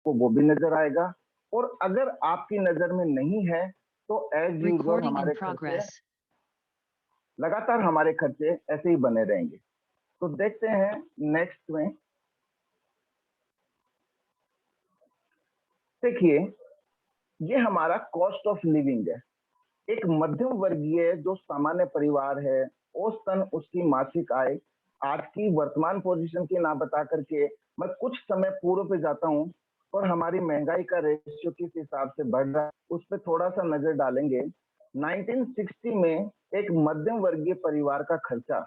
आपको वो भी नजर आएगा। और अगर आपकी नजर में नहीं है तो एज यूजुअल हमारे खर्चे लगातार हमारे खर्चे ऐसे ही बने रहेंगे। तो देखते हैं नेक्स्ट में। देखिए, ये हमारा कॉस्ट ऑफ लिविंग है। एक मध्यम वर्गीय जो सामान्य परिवार है, औसतन उसकी मासिक आय आज की वर्तमान पोजीशन की ना बता करके मैं कुछ समय पूर्व पे जाता हूँ और हमारी महंगाई का रेशियो किस हिसाब से बढ़ रहा है उस पर थोड़ा सा नजर डालेंगे। 1960 में एक मध्यम वर्गीय परिवार का खर्चा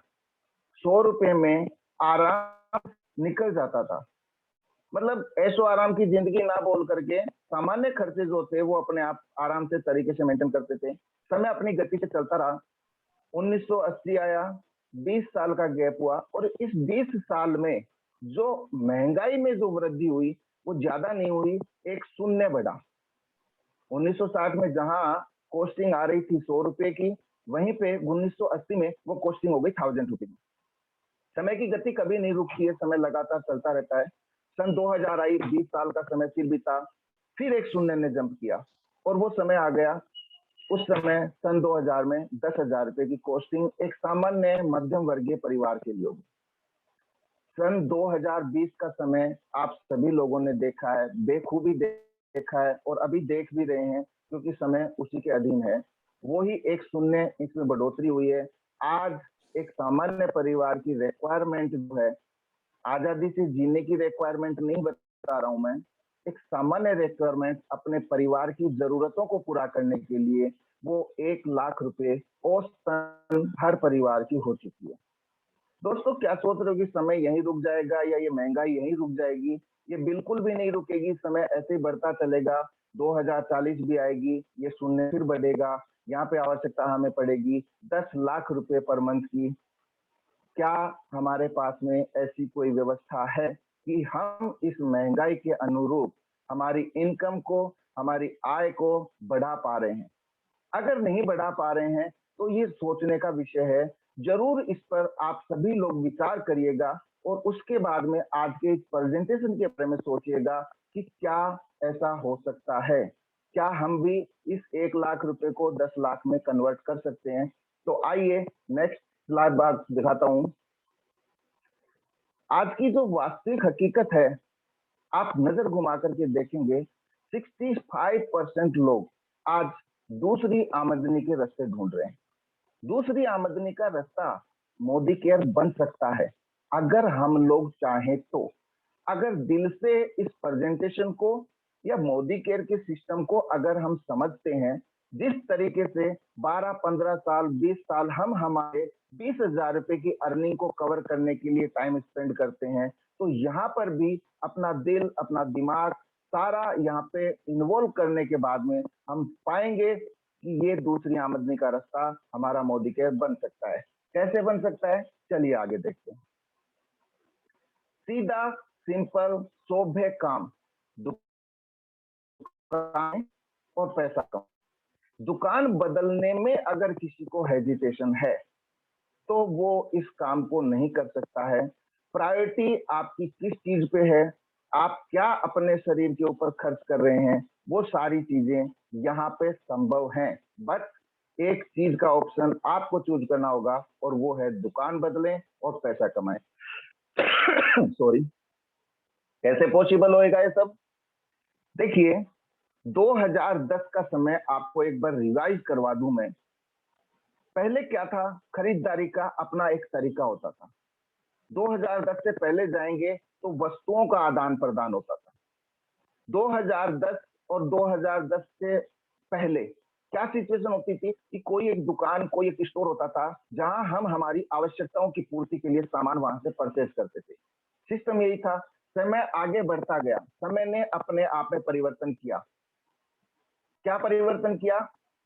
100 रुपए में आराम निकल जाता था। मतलब ऐशो आराम की जिंदगी ना बोल करके सामान्य खर्चे जो थे वो अपने आप आराम से तरीके से मेंटेन करते थे। समय अपनी गति से चलता रहा। 1980 आया, 20 साल का गैप हुआ और इस 20 साल में जो महंगाई में जो वृद्धि हुई वो ज्यादा नहीं हुई, एक शून्य बढ़ा। 1960 में जहां कॉस्टिंग आ रही थी 100 रुपए की, वहीं पे 1980 में वो कॉस्टिंग हो गई 1000 रुपए की। समय की गति कभी नहीं रुकती है, समय लगातार चलता रहता है। सन 2000 आई, 20 साल का समय फिर बीता, फिर एक शून्य ने जंप किया और वो समय आ गया। उस समय सन 2000 में 10,000 रुपए की कॉस्टिंग एक सामान्य मध्यम वर्गीय परिवार के लिए होगी। सन 2020 का समय आप सभी लोगों ने देखा है, बेखूबी देखा है और अभी देख भी रहे हैं क्योंकि समय उसी के अधीन है। वो ही एक शून्य इसमें बढ़ोतरी हुई है। आज एक सामान्य परिवार की रिक्वायरमेंट जो है, आजादी से जीने की रिक्वायरमेंट नहीं बता रहा हूं मैं, एक सामान्य रिक्वायरमेंट अपने परिवार की जरूरतों को पूरा करने के लिए वो 1,00,000 रुपए औसतन हर परिवार की हो चुकी है। दोस्तों, क्या सोच रहे हो कि समय यहीं रुक जाएगा या ये महंगाई यहीं रुक जाएगी? ये बिल्कुल भी नहीं रुकेगी, समय ऐसे ही बढ़ता चलेगा। 2040 भी आएगी, ये शून्य फिर बढ़ेगा। यहाँ पे आवश्यकता हमें पड़ेगी 10,00,000 रुपए पर मंथ की। क्या हमारे पास में ऐसी कोई व्यवस्था है कि हम इस महंगाई के अनुरूप हमारी इनकम को, हमारी आय को बढ़ा पा रहे हैं? अगर नहीं बढ़ा पा रहे हैं तो ये सोचने का विषय है। जरूर इस पर आप सभी लोग विचार करिएगा और उसके बाद में आज के इस प्रेजेंटेशन के बारे में सोचिएगा कि क्या ऐसा हो सकता है, क्या हम भी इस 1,00,000 रुपए को 10,00,000 में कन्वर्ट कर सकते हैं। तो आइए नेक्स्ट स्लाइड बात दिखाता हूं। आज की जो वास्तविक हकीकत है, आप नजर घुमा करके देखेंगे 65% लोग आज दूसरी आमदनी के रास्ते ढूंढ रहे हैं। दूसरी आमदनी का रास्ता मोदी केयर बन सकता है अगर हम लोग चाहें तो। अगर दिल से इस प्रेजेंटेशन को या मोदी केयर के सिस्टम को अगर हम समझते हैं, जिस तरीके से 12-15 साल 20 साल हम हमारे 20,000 रुपए की अर्निंग को कवर करने के लिए टाइम स्पेंड करते हैं, तो यहाँ पर भी अपना दिल, अपना दिमाग सारा यहाँ पे इन्वॉल्व करने के बाद में हम पाएंगे कि ये दूसरी आमदनी का रास्ता हमारा मोदी केयर बन सकता है। कैसे बन सकता है, चलिए आगे देखते हैं। सीधा सिंपल सौभ्य काम, दुकान और पैसा कम। दुकान बदलने में अगर किसी को हेजिटेशन है तो वो इस काम को नहीं कर सकता है। प्रायोरिटी आपकी किस चीज पे है, आप क्या अपने शरीर के ऊपर खर्च कर रहे हैं, वो सारी चीजें यहाँ पे संभव हैं। बट एक चीज का ऑप्शन आपको चूज करना होगा और वो है दुकान बदलें और पैसा कमाएं। सॉरी, कैसे पॉसिबल होएगा ये सब? देखिए, 2010 का समय आपको एक बार रिवाइज करवा दूं मैं। पहले क्या था, खरीदारी का अपना एक तरीका होता था। 2010 से पहले जाएंगे तो वस्तुओं का आदान प्रदान होता था। 2010 और 2010 से पहले क्या सिचुएशन होती थी कि कोई एक दुकान, कोई एक स्टोर होता था जहां हम हमारी आवश्यकताओं की पूर्ति के लिए सामान वहां से परचेज करते थे। सिस्टम यही था। समय आगे बढ़ता गया, समय ने अपने आप में परिवर्तन किया। क्या परिवर्तन किया?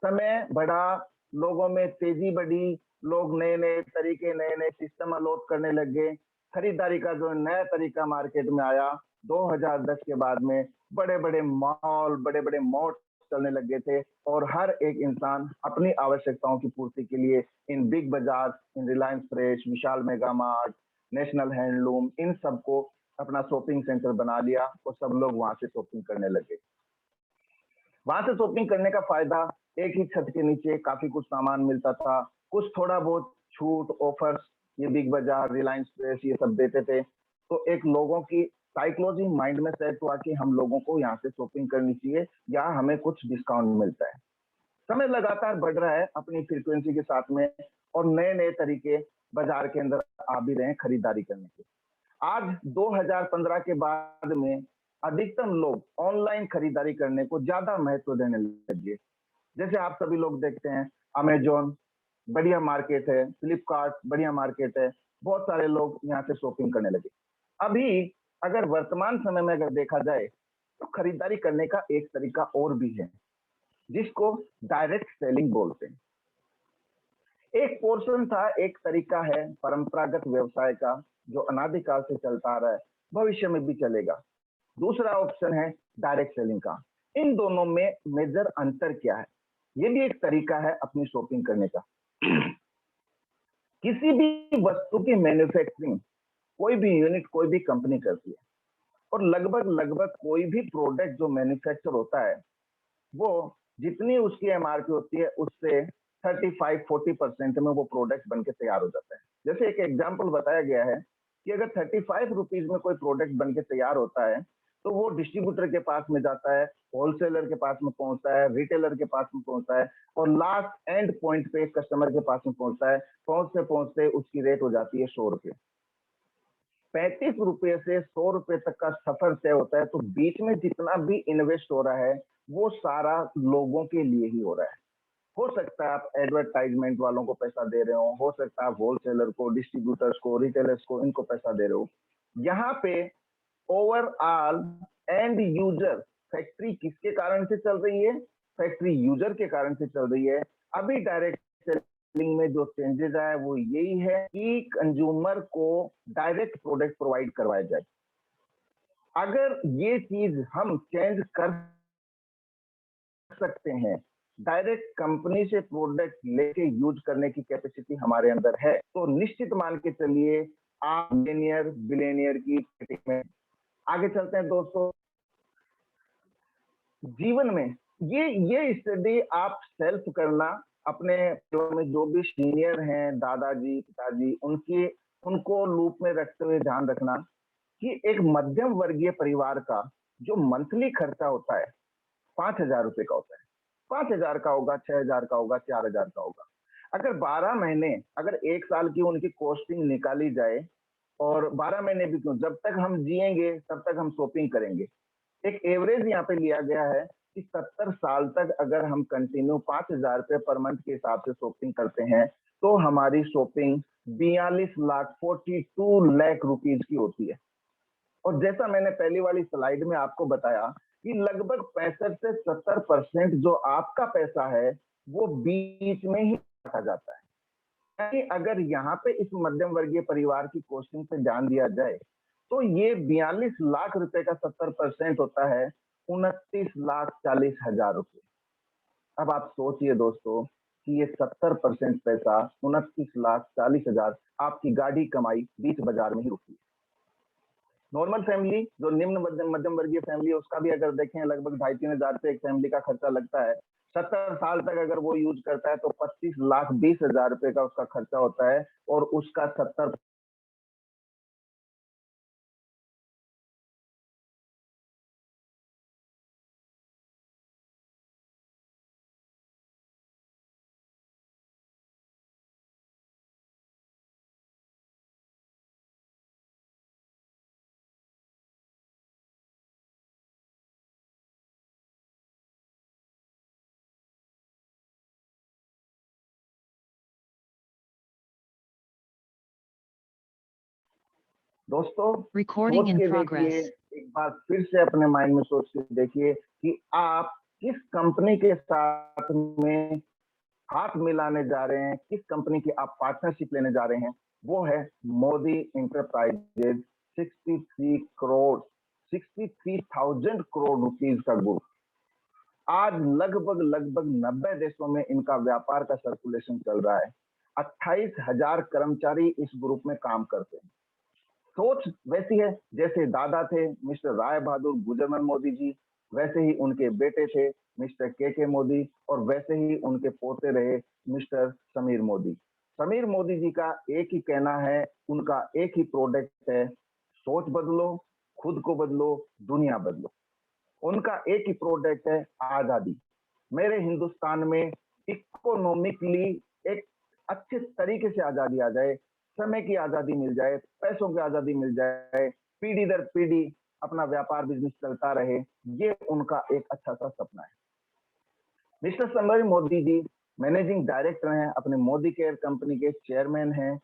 समय बढ़ा, लोगों में तेजी बढ़ी, लोग नए नए तरीके, नए नए सिस्टम अलोट करने लग गए। खरीदारी का जो नया तरीका मार्केट में आया 2010 के बाद में, बड़े बड़े मॉल, बड़े बड़े मॉल चलने लग गए थे और हर एक इंसान अपनी आवश्यकताओं की पूर्ति के लिए इन बिग बाजार, इन रिलायंस फ्रेश, विशाल मेगा मार्ट, नेशनल हैंडलूम, इन सबको अपना शॉपिंग सेंटर बना लिया और सब लोग वहां से शॉपिंग करने लगे। वहां से शॉपिंग करने का फायदा, एक ही छत के नीचे काफी कुछ सामान मिलता था, कुछ थोड़ा बहुत छूट ऑफर्स ये बिग बाजार, रिलायंस फ्रेश ये सब देते थे। तो एक लोगों की साइकोलॉजी माइंड में सेट हुआ कि हम लोगों को यहाँ से शॉपिंग करनी चाहिए या हमें कुछ डिस्काउंट मिलता है। समय लगातार बढ़ रहा है अपनी फ्रीक्वेंसी के साथ में, और नए नए तरीके बाजार के अंदर आ भी रहे हैं खरीदारी करने के। आज 2015 के बाद में अधिकतम लोग ऑनलाइन खरीदारी करने को ज्यादा महत्व देने लगे। जैसे आप सभी लोग देखते हैं, अमेजोन बढ़िया मार्केट है, फ्लिपकार्ट बढ़िया मार्केट है, बहुत सारे लोग यहाँ से शॉपिंग करने लगे। अभी अगर वर्तमान समय में अगर देखा जाए तो खरीदारी करने का एक तरीका और भी है, जिसको डायरेक्ट सेलिंग बोलते हैं। एक पोर्शन था, एक तरीका है परंपरागत व्यवसाय का जो अनादिकाल से चलता आ रहा है, भविष्य में भी चलेगा। दूसरा ऑप्शन है डायरेक्ट सेलिंग का। इन दोनों में मेजर अंतर क्या है? ये भी एक तरीका है अपनी शॉपिंग करने का। किसी भी वस्तु की मैन्युफैक्चरिंग कोई भी यूनिट, कोई भी कंपनी करती है, और लगभग लगभग कोई भी प्रोडक्ट जो मैन्युफैक्चर होता है वो जितनी उसकी एमआरपी होती है उससे 35-40% में वो प्रोडक्ट बनके तैयार हो जाता है। जैसे एक एग्जांपल बताया गया है कि अगर 35 रुपीज में कोई प्रोडक्ट बनके तैयार होता है तो वो डिस्ट्रीब्यूटर के पास में जाता है, होलसेलर के पास में पहुंचता है, रिटेलर के पास में पहुंचता है, और लास्ट एंड पॉइंट पे कस्टमर के पास में पहुंचता है। पहुंचते पहुंचते उसकी रेट हो जाती है 100 रुपये। 35 रुपये से 100 रुपये तक का सफर तय होता है। तो बीच में जितना भी इन्वेस्ट हो रहा है वो सारा लोगों के लिए ही हो रहा है। हो सकता है आप एडवर्टाइजमेंट वालों को पैसा दे रहे हो सकता है आप होलसेलर को, डिस्ट्रीब्यूटर्स को, रिटेलर्स को, इनको पैसा दे रहे हो। यहाँ पे ओवरऑल एंड यूजर, फैक्ट्री किसके कारण से चल रही है? फैक्ट्री यूजर के कारण से चल रही है। अभी डायरेक्ट सेलिंग में जो चेंजेस आए वो यही है कि कंज्यूमर को डायरेक्ट प्रोडक्ट प्रोवाइड करवाया जाए। अगर ये चीज हम चेंज कर सकते हैं, डायरेक्ट कंपनी से प्रोडक्ट लेके यूज करने की कैपेसिटी हमारे अंदर है, तो निश्चित मान के चलिए आप मिलियनियर बिलियनियर की स्थिति में आगे चलते हैं। दोस्तों, जीवन में ये स्टडी आप सेल्फ करना, अपने में जो भी सीनियर हैं, दादाजी पिताजी, उनको लूप में रखते हुए ध्यान रखना कि एक मध्यम वर्गीय परिवार का जो मंथली खर्चा होता है 5,000 रुपए का होता है। 5,000 का होगा, 6,000 का होगा, 4,000 का होगा। अगर 12 महीने, अगर एक साल की उनकी कॉस्टिंग निकाली जाए, और 12 महीने भी क्यों, जब तक हम जिएंगे तब तक हम शॉपिंग करेंगे। एक एवरेज यहाँ पे लिया गया है कि 70 साल तक अगर हम कंटिन्यू 5,000 रुपए पर मंथ के हिसाब से शॉपिंग करते हैं तो हमारी शॉपिंग 42 लाख रुपीज की होती है। और जैसा मैंने पहली वाली स्लाइड में आपको बताया कि लगभग 65 से 70% जो आपका पैसा है वो बीच में ही रखा जाता है। यानी अगर यहाँ पे इस मध्यम वर्गीय परिवार की कॉस्टिंग पे ध्यान दिया जाए तो ये 42 लाख रुपए का 70% होता है 29,40,000 रुपए। अब आप सोचिए दोस्तों कि ये 70% पैसा, 29,40,000, आपकी गाड़ी कमाई बीच बाजार में ही रुकी है। नॉर्मल फैमिली, जो निम्न मध्यम वर्गीय फैमिली है, उसका भी अगर देखें लगभग 2,500-3,000 रुपए एक फैमिली का खर्चा लगता है। 70 साल तक अगर वो यूज करता है तो 25,20,000 रुपए का उसका खर्चा होता है, और उसका 70 दोस्तों Recording सोच in के progress. देखिए, एक बार फिर से अपने माइंड में सोच के देखिए कि आप किस कंपनी के साथ में हाथ मिलाने जा रहे हैं, किस कंपनी की आप पार्टनरशिप लेने जा रहे हैं। वो है मोदी इंटरप्राइजेज। 63,000 करोड़ रुपीज का ग्रुप। आज लगभग लगभग 90 देशों में इनका व्यापार का सर्कुलेशन चल रहा है। 28,000 कर्मचारी इस ग्रुप में काम करते हैं। सोच वैसी है जैसे दादा थे मिस्टर राय बहादुर गुजरमल मोदी जी, वैसे ही उनके बेटे थे मिस्टर के मोदी, और वैसे ही उनके पोते रहे मिस्टर समीर मोदी। समीर मोदी जी का एक ही कहना है, उनका एक ही प्रोडक्ट है, सोच बदलो, खुद को बदलो, दुनिया बदलो। उनका एक ही प्रोडक्ट है, आजादी। मेरे हिंदुस्तान में इकोनॉमिकली एक अच्छे तरीके से आजादी आ जाए, समय की आजादी मिल जाए, पैसों की आजादी मिल जाए, पीढ़ी दर पीढ़ी अपना व्यापार बिजनेस चलता रहे, ये उनका एक अच्छा सा सपना है। Mister Sameer Modi ji managing director हैं, अपने मोदी केयर कंपनी के चेयरमैन हैं,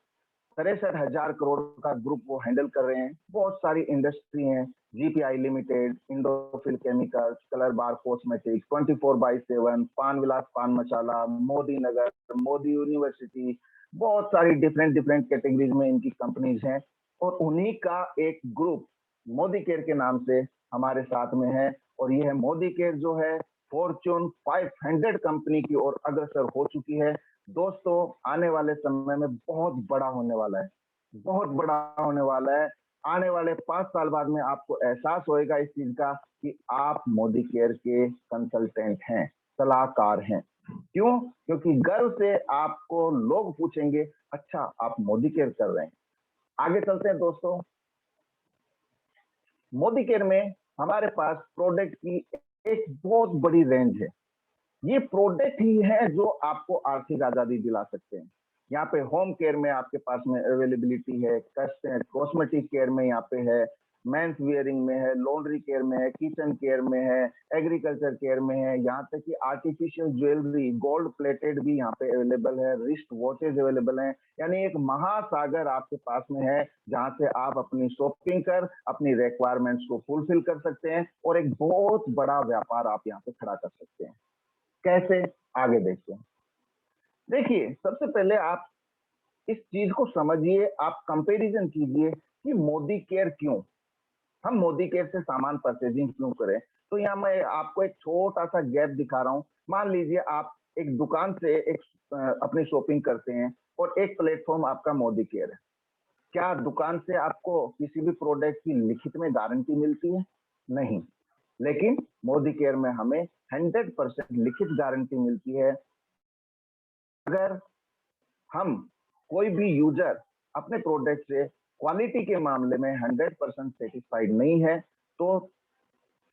63,000 करोड़ का ग्रुप वो हैंडल कर रहे हैं। बहुत सारी इंडस्ट्री हैं, GPI limited, Indofil chemicals, Colorbar cosmetics, 24/7, Pan Vilas pan masala, Modi Nagar, Modi university, बहुत सारी डिफरेंट डिफरेंट कैटेगरीज में इनकी कंपनीज हैं। और उन्हीं का एक ग्रुप मोदी केयर के नाम से हमारे साथ में है, और यह मोदी केयर जो है फॉर्च्यून 500 कंपनी की ओर अग्रसर हो चुकी है। दोस्तों, आने वाले समय में बहुत बड़ा होने वाला है, बहुत बड़ा होने वाला है। आने वाले 5 साल बाद में आपको एहसास होएगा इस चीज का कि आप मोदी केयर के कंसल्टेंट हैं, सलाहकार हैं। क्यों? क्योंकि गर्व से आपको लोग पूछेंगे, अच्छा आप मोदी केयर कर रहे हैं। आगे चलते हैं दोस्तों। मोदी केयर में हमारे पास प्रोडक्ट की एक बहुत बड़ी रेंज है। ये प्रोडक्ट ही है जो आपको आर्थिक आजादी दिला सकते हैं। यहाँ पे होम केयर में आपके पास में अवेलेबिलिटी है, कॉस्मेटिक केयर में यहाँ पे है, मेंस वियरिंग में है, लॉन्ड्री केयर में है, किचन केयर में है, एग्रीकल्चर केयर में है, यहाँ तक कि आर्टिफिशियल ज्वेलरी गोल्ड प्लेटेड भी यहाँ पे अवेलेबल है, रिस्ट वॉचेज अवेलेबल हैं। यानी एक महासागर आपके पास में है, जहाँ से आप अपनी शॉपिंग कर अपनी रिक्वायरमेंट्स को फुलफिल कर सकते हैं, और एक बहुत बड़ा व्यापार आप यहाँ पे खड़ा कर सकते हैं। कैसे? आगे देखते हैं। देखिए, सबसे पहले आप इस चीज को समझिए, आप कंपैरिजन कीजिए कि मोदी केयर क्यों, हम मोदी केयर से सामान परचेजिंग क्यों करें। तो यहाँ मैं आपको एक छोटा सा गैप दिखा रहा हूँ। मान लीजिए आप एक दुकान से एक अपनी शॉपिंग करते हैं, और एक प्लेटफॉर्म आपका मोदी केयर है। क्या दुकान से आपको किसी भी प्रोडक्ट की लिखित में गारंटी मिलती है? नहीं। लेकिन मोदी केयर में हमें 100% लिखित गारंटी मिलती है। अगर हम कोई भी यूजर अपने प्रोडक्ट से क्वालिटी के मामले में 100% सेटिस्फाइड नहीं है, तो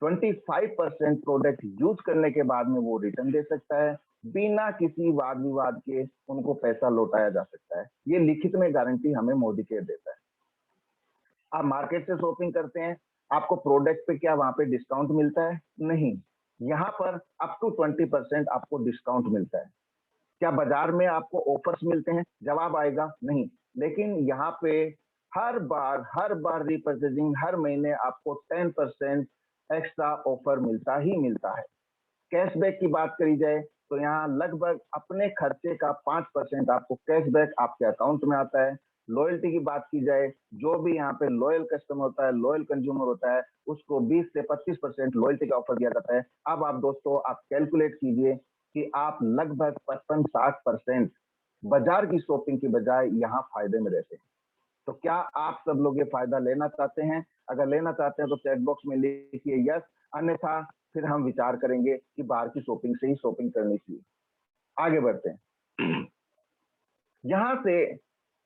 25% प्रोडक्ट यूज करने के बाद में वो रिटर्न दे सकता है, बिना किसी वाद विवाद के उनको पैसा लौटाया जा सकता है। ये लिखित में गारंटी हमें मोदी केयर देता है। आप मार्केट से शॉपिंग करते हैं, आपको प्रोडक्ट पे क्या वहां पे डिस्काउंट मिलता है? नहीं। यहाँ पर अप टू 20% आपको डिस्काउंट मिलता है। क्या बाजार में आपको ऑफर्स मिलते हैं? जवाब आएगा नहीं। लेकिन यहाँ पे हर बार रिपर्चेजिंग हर महीने आपको 10% एक्स्ट्रा ऑफर मिलता ही मिलता है। कैशबैक की बात करी जाए तो यहाँ लगभग अपने खर्चे का 5% आपको कैशबैक आपके अकाउंट में आता है। लॉयल्टी की बात की जाए, जो भी यहाँ पे लॉयल कस्टमर होता है, लॉयल कंज्यूमर होता है, उसको 20 से 25% लॉयल्टी का ऑफर दिया जाता है। अब आप दोस्तों आप कैलकुलेट कीजिए कि आप लगभग 55-60% बाजार की शॉपिंग की बजाय यहाँ फायदे में रहते हैं। तो क्या आप सब लोग ये फायदा लेना चाहते हैं? अगर लेना चाहते हैं तो चैट बॉक्स में लिखिए यस, अन्यथा फिर हम विचार करेंगे कि बाहर की शॉपिंग से ही शॉपिंग करनी चाहिए। आगे बढ़ते हैं। यहाँ से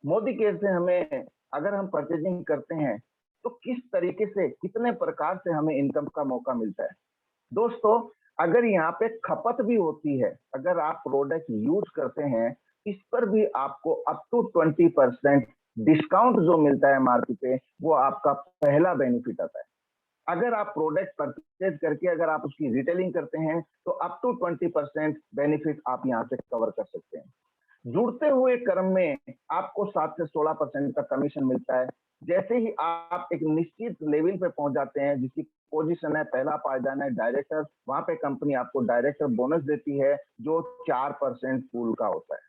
मोदी केयर से हमें अगर हम परचेजिंग करते हैं तो किस तरीके से कितने प्रकार से हमें इनकम का मौका मिलता है। दोस्तों, अगर यहाँ पे खपत भी होती है, अगर आप प्रोडक्ट यूज करते हैं, इस पर भी आपको अप टू 20% डिस्काउंट जो मिलता है एमआरपी पे, वो आपका पहला बेनिफिट आता है। अगर आप प्रोडक्ट परचेज करके अगर आप उसकी रिटेलिंग करते हैं तो अप टू 20% बेनिफिट आप यहाँ से कवर कर सकते हैं। जुड़ते हुए क्रम में आपको 7 से 16% का कमीशन मिलता है। जैसे ही आप एक निश्चित लेवल पे पहुंच जाते हैं, जिसकी पोजीशन है पहला पायदान है डायरेक्टर, वहां पे कंपनी आपको डायरेक्टर बोनस देती है जो 4% पूल का होता है।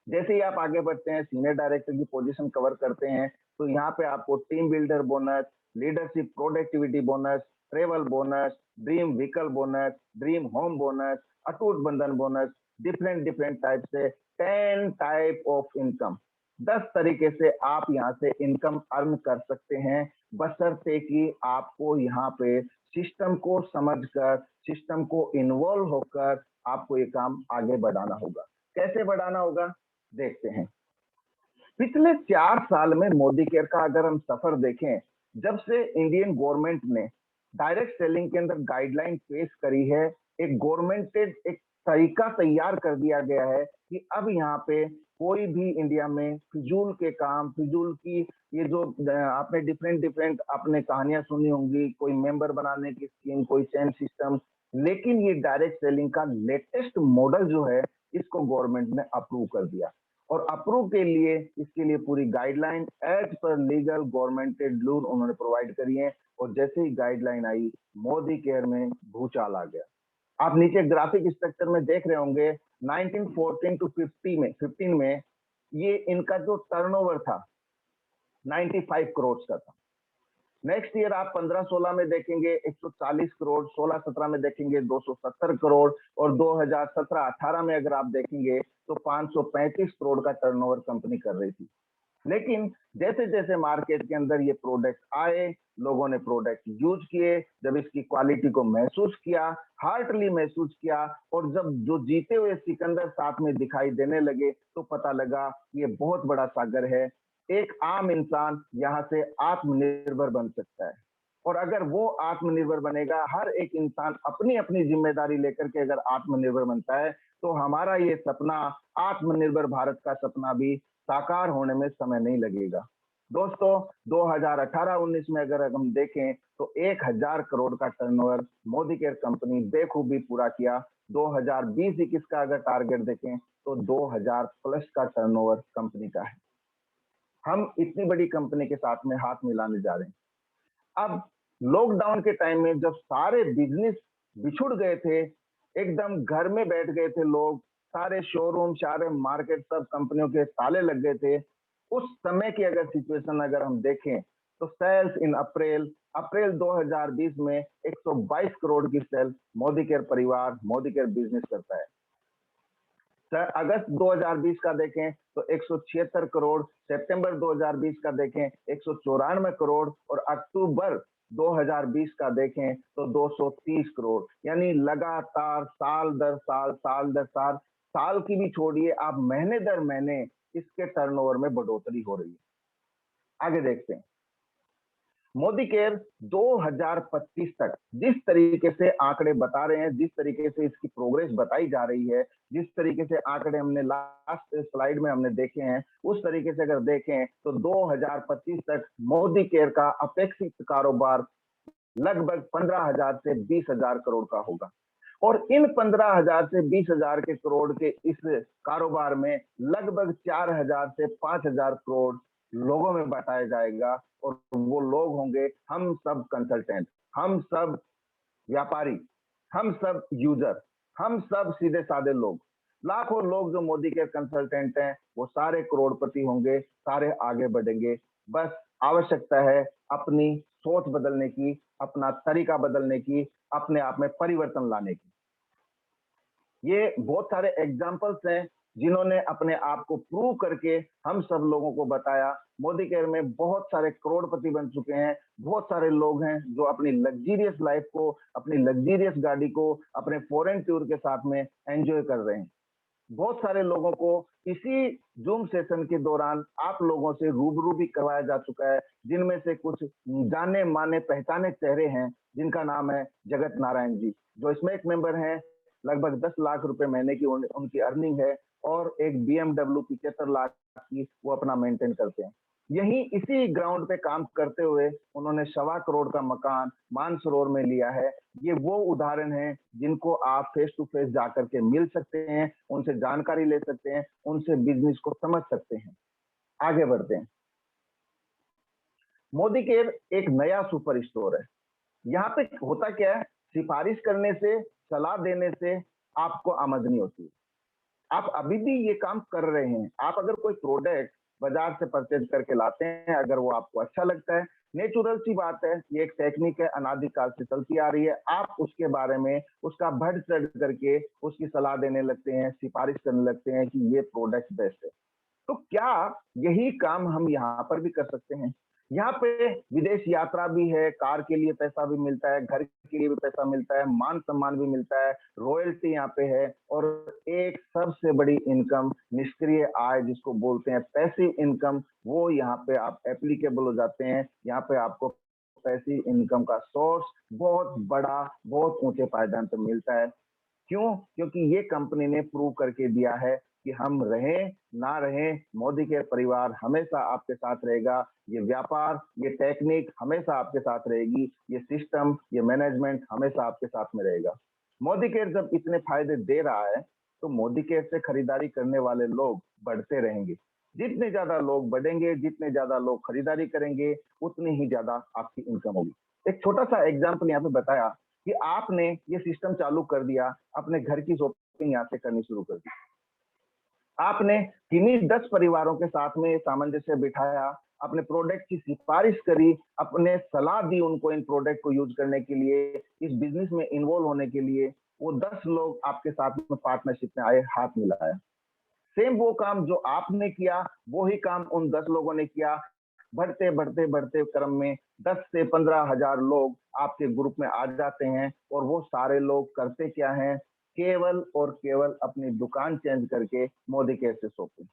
जैसे ही आप आगे बढ़ते हैं, सीनियर डायरेक्टर की पोजीशन कवर करते हैं, तो यहाँ पे आपको team builder bonus, leadership productivity bonus, travel bonus, dream vehicle bonus, dream home bonus, अटूट बंधन बोनस, डिफरेंट डिफरेंट टाइप से 10 टाइप ऑफ इनकम, 10 तरीके से आप यहाँ से इनकम अर्न कर सकते हैं, बशर्ते कि आपको यहाँ पे सिस्टम को समझकर, सिस्टम को इन्वॉल्व होकर आपको ये काम आगे बढ़ाना होगा। कैसे बढ़ाना होगा? देखते हैं। पिछले 4 साल में मोदी केयर का अगर हम सफर देखें, जब से इंडियन गवर्नमेंट ने डायरेक्ट सेलिंग के अंदर गाइडलाइन पेश करी है, एक गवर्नमेंटेड एक तरीका तैयार कर दिया गया है कि अब यहाँ पे कोई भी इंडिया में फिजूल के काम, फिजूल की ये जो आपने डिफरेंट डिफरेंट आपने कहानियां सुनी होंगी, कोई मेंबर बनाने की स्कीम, कोई चैन सिस्टम, लेकिन ये डायरेक्ट सेलिंग का लेटेस्ट मॉडल जो है, इसको गवर्नमेंट ने अप्रूव कर दिया। और अप्रूव के लिए इसके लिए पूरी गाइडलाइन एज पर लीगल गवर्नमेंटेड रूल उन्होंने प्रोवाइड करी है। और जैसे ही गाइडलाइन आई, मोदी केयर में भूचाल आ गया। आप नीचे ग्राफिक स्ट्रक्चर में देख रहे होंगे 1914 टू 15 में ये इनका जो टर्नओवर था 95 करोड़ का था। नेक्स्ट ईयर आप 15-16 में देखेंगे 140 करोड़, 16-17 में देखेंगे 270 करोड़ और 2017-18 में अगर आप देखेंगे तो 535 करोड़ का टर्नओवर कंपनी कर रही थी। लेकिन जैसे जैसे मार्केट के अंदर ये प्रोडक्ट आए, लोगों ने प्रोडक्ट यूज किए, जब इसकी क्वालिटी को महसूस किया, हार्टली महसूस किया, और जब जो जीते हुए सिकंदर साथ में दिखाई देने लगे तो पता लगा ये बहुत बड़ा सागर है। एक आम इंसान यहाँ से आत्मनिर्भर बन सकता है। और अगर वो आत्मनिर्भर बनेगा, हर एक इंसान अपनी अपनी जिम्मेदारी लेकर के अगर आत्मनिर्भर बनता है, तो हमारा ये सपना, आत्मनिर्भर भारत का सपना भी साकार होने में समय नहीं लगेगा। दोस्तों, 2018-19 में अगर हम देखें तो 1000 करोड़ का टर्नओवर मोदी केयर कंपनी बेखूबी पूरा किया। 2020-21 का अगर टारगेट देखें तो 2000 प्लस का टर्नओवर कंपनी का है। हम इतनी बड़ी कंपनी के साथ में हाथ मिलाने जा रहे हैं। अब लॉकडाउन के टाइम में जब सारे बिजनेस बिछुड़ गए थे, एकदम घर में बैठ गए थे लोग, सारे शोरूम, सारे मार्केट, सब कंपनियों के ताले लग गए थे, उस समय की अगर सिचुएशन अगर हम देखें तो सेल्स इन अप्रैल 2020 में 122 करोड़ की सेल मोदी केयर परिवार, मोदी केयर बिजनेस करता है। अगस्त 2020 का देखें तो 176 करोड़, सितंबर 2020 का देखें 194 करोड़ और अक्टूबर 2020 का देखें तो 230 करोड़। यानी लगातार साल दर साल, साल दर साल, साल की भी छोड़िए, आप महीने दर महीने इसके टर्नओवर में बढ़ोतरी हो रही है। आगे देखते हैं। मोदी केयर 2025 तक जिस तरीके से आंकड़े बता रहे हैं, जिस तरीके से इसकी प्रोग्रेस बताई जा रही है, जिस तरीके से आंकड़े हमने लास्ट स्लाइड में हमने देखे हैं, उस तरीके से अगर देखें तो 2025 तक मोदी केयर का अपेक्षित कारोबार लगभग 15,000 से 20,000 करोड़ का होगा। और इन 15,000 से 20,000 के करोड़ के इस कारोबार में लगभग 4,000 से 5,000 करोड़ लोगों में बांटा जाएगा। और वो लोग होंगे हम सब कंसल्टेंट, हम सब व्यापारी, हम सब यूजर, हम सब सीधे साधे लोग। लाखों लोग जो मोदी के कंसल्टेंट हैं, वो सारे करोड़पति होंगे, सारे आगे बढ़ेंगे। बस आवश्यकता है अपनी सोच बदलने की, अपना तरीका बदलने की, अपने आप में परिवर्तन लाने की। ये बहुत सारे एग्जाम्पल्स हैं जिन्होंने अपने आप को प्रूव करके हम सब लोगों को बताया। मोदी केयर में बहुत सारे करोड़पति बन चुके हैं, बहुत सारे लोग हैं जो अपनी लग्जीरियस लाइफ को, अपनी लग्जीरियस गाड़ी को अपने फॉरेन टूर के साथ में एंजॉय कर रहे हैं। बहुत सारे लोगों को इसी जूम सेशन के दौरान आप लोगों से रूबरू भी करवाया जा चुका है, जिनमें से कुछ जाने माने पहचाने चेहरे हैं, जिनका नाम है जगत नारायण जी, जो इसमें एक मेंबर हैं। लगभग 10 लाख रुपए महीने की उनकी अर्निंग है और एक BMW 75 लाख की वो अपना मेंटेन करते हैं। यही इसी ग्राउंड पे काम करते हुए उन्होंने 1.25 करोड़ का मकान मानसरोवर में लिया है। ये वो उदाहरण है जिनको आप फेस टू फेस जाकर के मिल सकते हैं, उनसे जानकारी ले सकते हैं, उनसे बिजनेस को समझ सकते हैं। आगे बढ़ते हैं। मोदी केयर एक नया सुपर स्टोर है। यहाँ पे होता क्या है, सिफारिश करने से, सलाह देने से आपको आमदनी होती है। आप अभी भी ये काम कर रहे हैं। आप अगर कोई प्रोडक्ट बाजार से परचेज करके लाते हैं, अगर वो आपको अच्छा लगता है, नेचुरल सी बात है, ये एक टेक्निक है, अनादिकाल से चलती आ रही है, आप उसके बारे में उसका बढ़ चढ़ करके उसकी सलाह देने लगते हैं, सिफारिश करने लगते हैं कि ये प्रोडक्ट बेस्ट है। तो क्या यही काम हम यहाँ पर भी कर सकते हैं? यहाँ पे विदेश यात्रा भी है, कार के लिए पैसा भी मिलता है, घर के लिए भी पैसा मिलता है, मान-सम्मान भी मिलता है, रॉयल्टी यहाँ पे है और एक सबसे बड़ी इनकम निष्क्रिय आय जिसको बोलते हैं पैसिव इनकम, वो यहाँ पे आप एप्लीकेबल हो जाते हैं। यहाँ पे आपको पैसिव इनकम का सोर्स बहुत बड़ा, बहुत ऊँचे पायदान पे मिलता है। क्यों? क्योंकि ये कंपनी ने प्रूव करके दिया है कि हम रहें, ना रहें, मोदी केयर परिवार हमेशा आपके साथ रहेगा। ये व्यापार, ये टेक्निक हमेशा आपके साथ रहेगी, ये सिस्टम, ये मैनेजमेंट हमेशा आपके साथ में रहेगा। मोदी केयर जब इतने फायदे दे रहा है, तो मोदी केयर से खरीदारी करने वाले लोग बढ़ते रहेंगे। जितने ज़्यादा लोग बढ़ेंगे, जितने ज़्यादा लोग खरीदारी करेंगे, उतनी ही ज़्यादा आपकी इनकम होगी। एक छोटा-सा एग्ज़ाम्पल यहाँ पे बताया कि आपने ये सिस्टम चालू कर दिया, अपने घर की शॉपिंग यहाँ से करनी शुरू कर दी। आपने किन्हीं 10 परिवारों के साथ में सामंजस्य बिठाया, अपने प्रोडक्ट की सिफारिश करी, अपने सलाह दी उनको इन प्रोडक्ट को यूज़ करने के लिए, इस बिज़नेस में इन्वॉल्व होने के लिए, वो 10 लोग आपके साथ में पार्टनरशिप में आए, हाथ मिलाया। सेम वो काम जो आपने किया, वो ही काम उन 10 लोगों ने किया। बढ़ते क्रम में 10 से 15,000 लोग आपके ग्रुप में आ जाते हैं और वो सारे लोग करते क्या हैं? केवल और केवल अपनी दुकान चेंज करके मोदी केयर से शॉपिंग।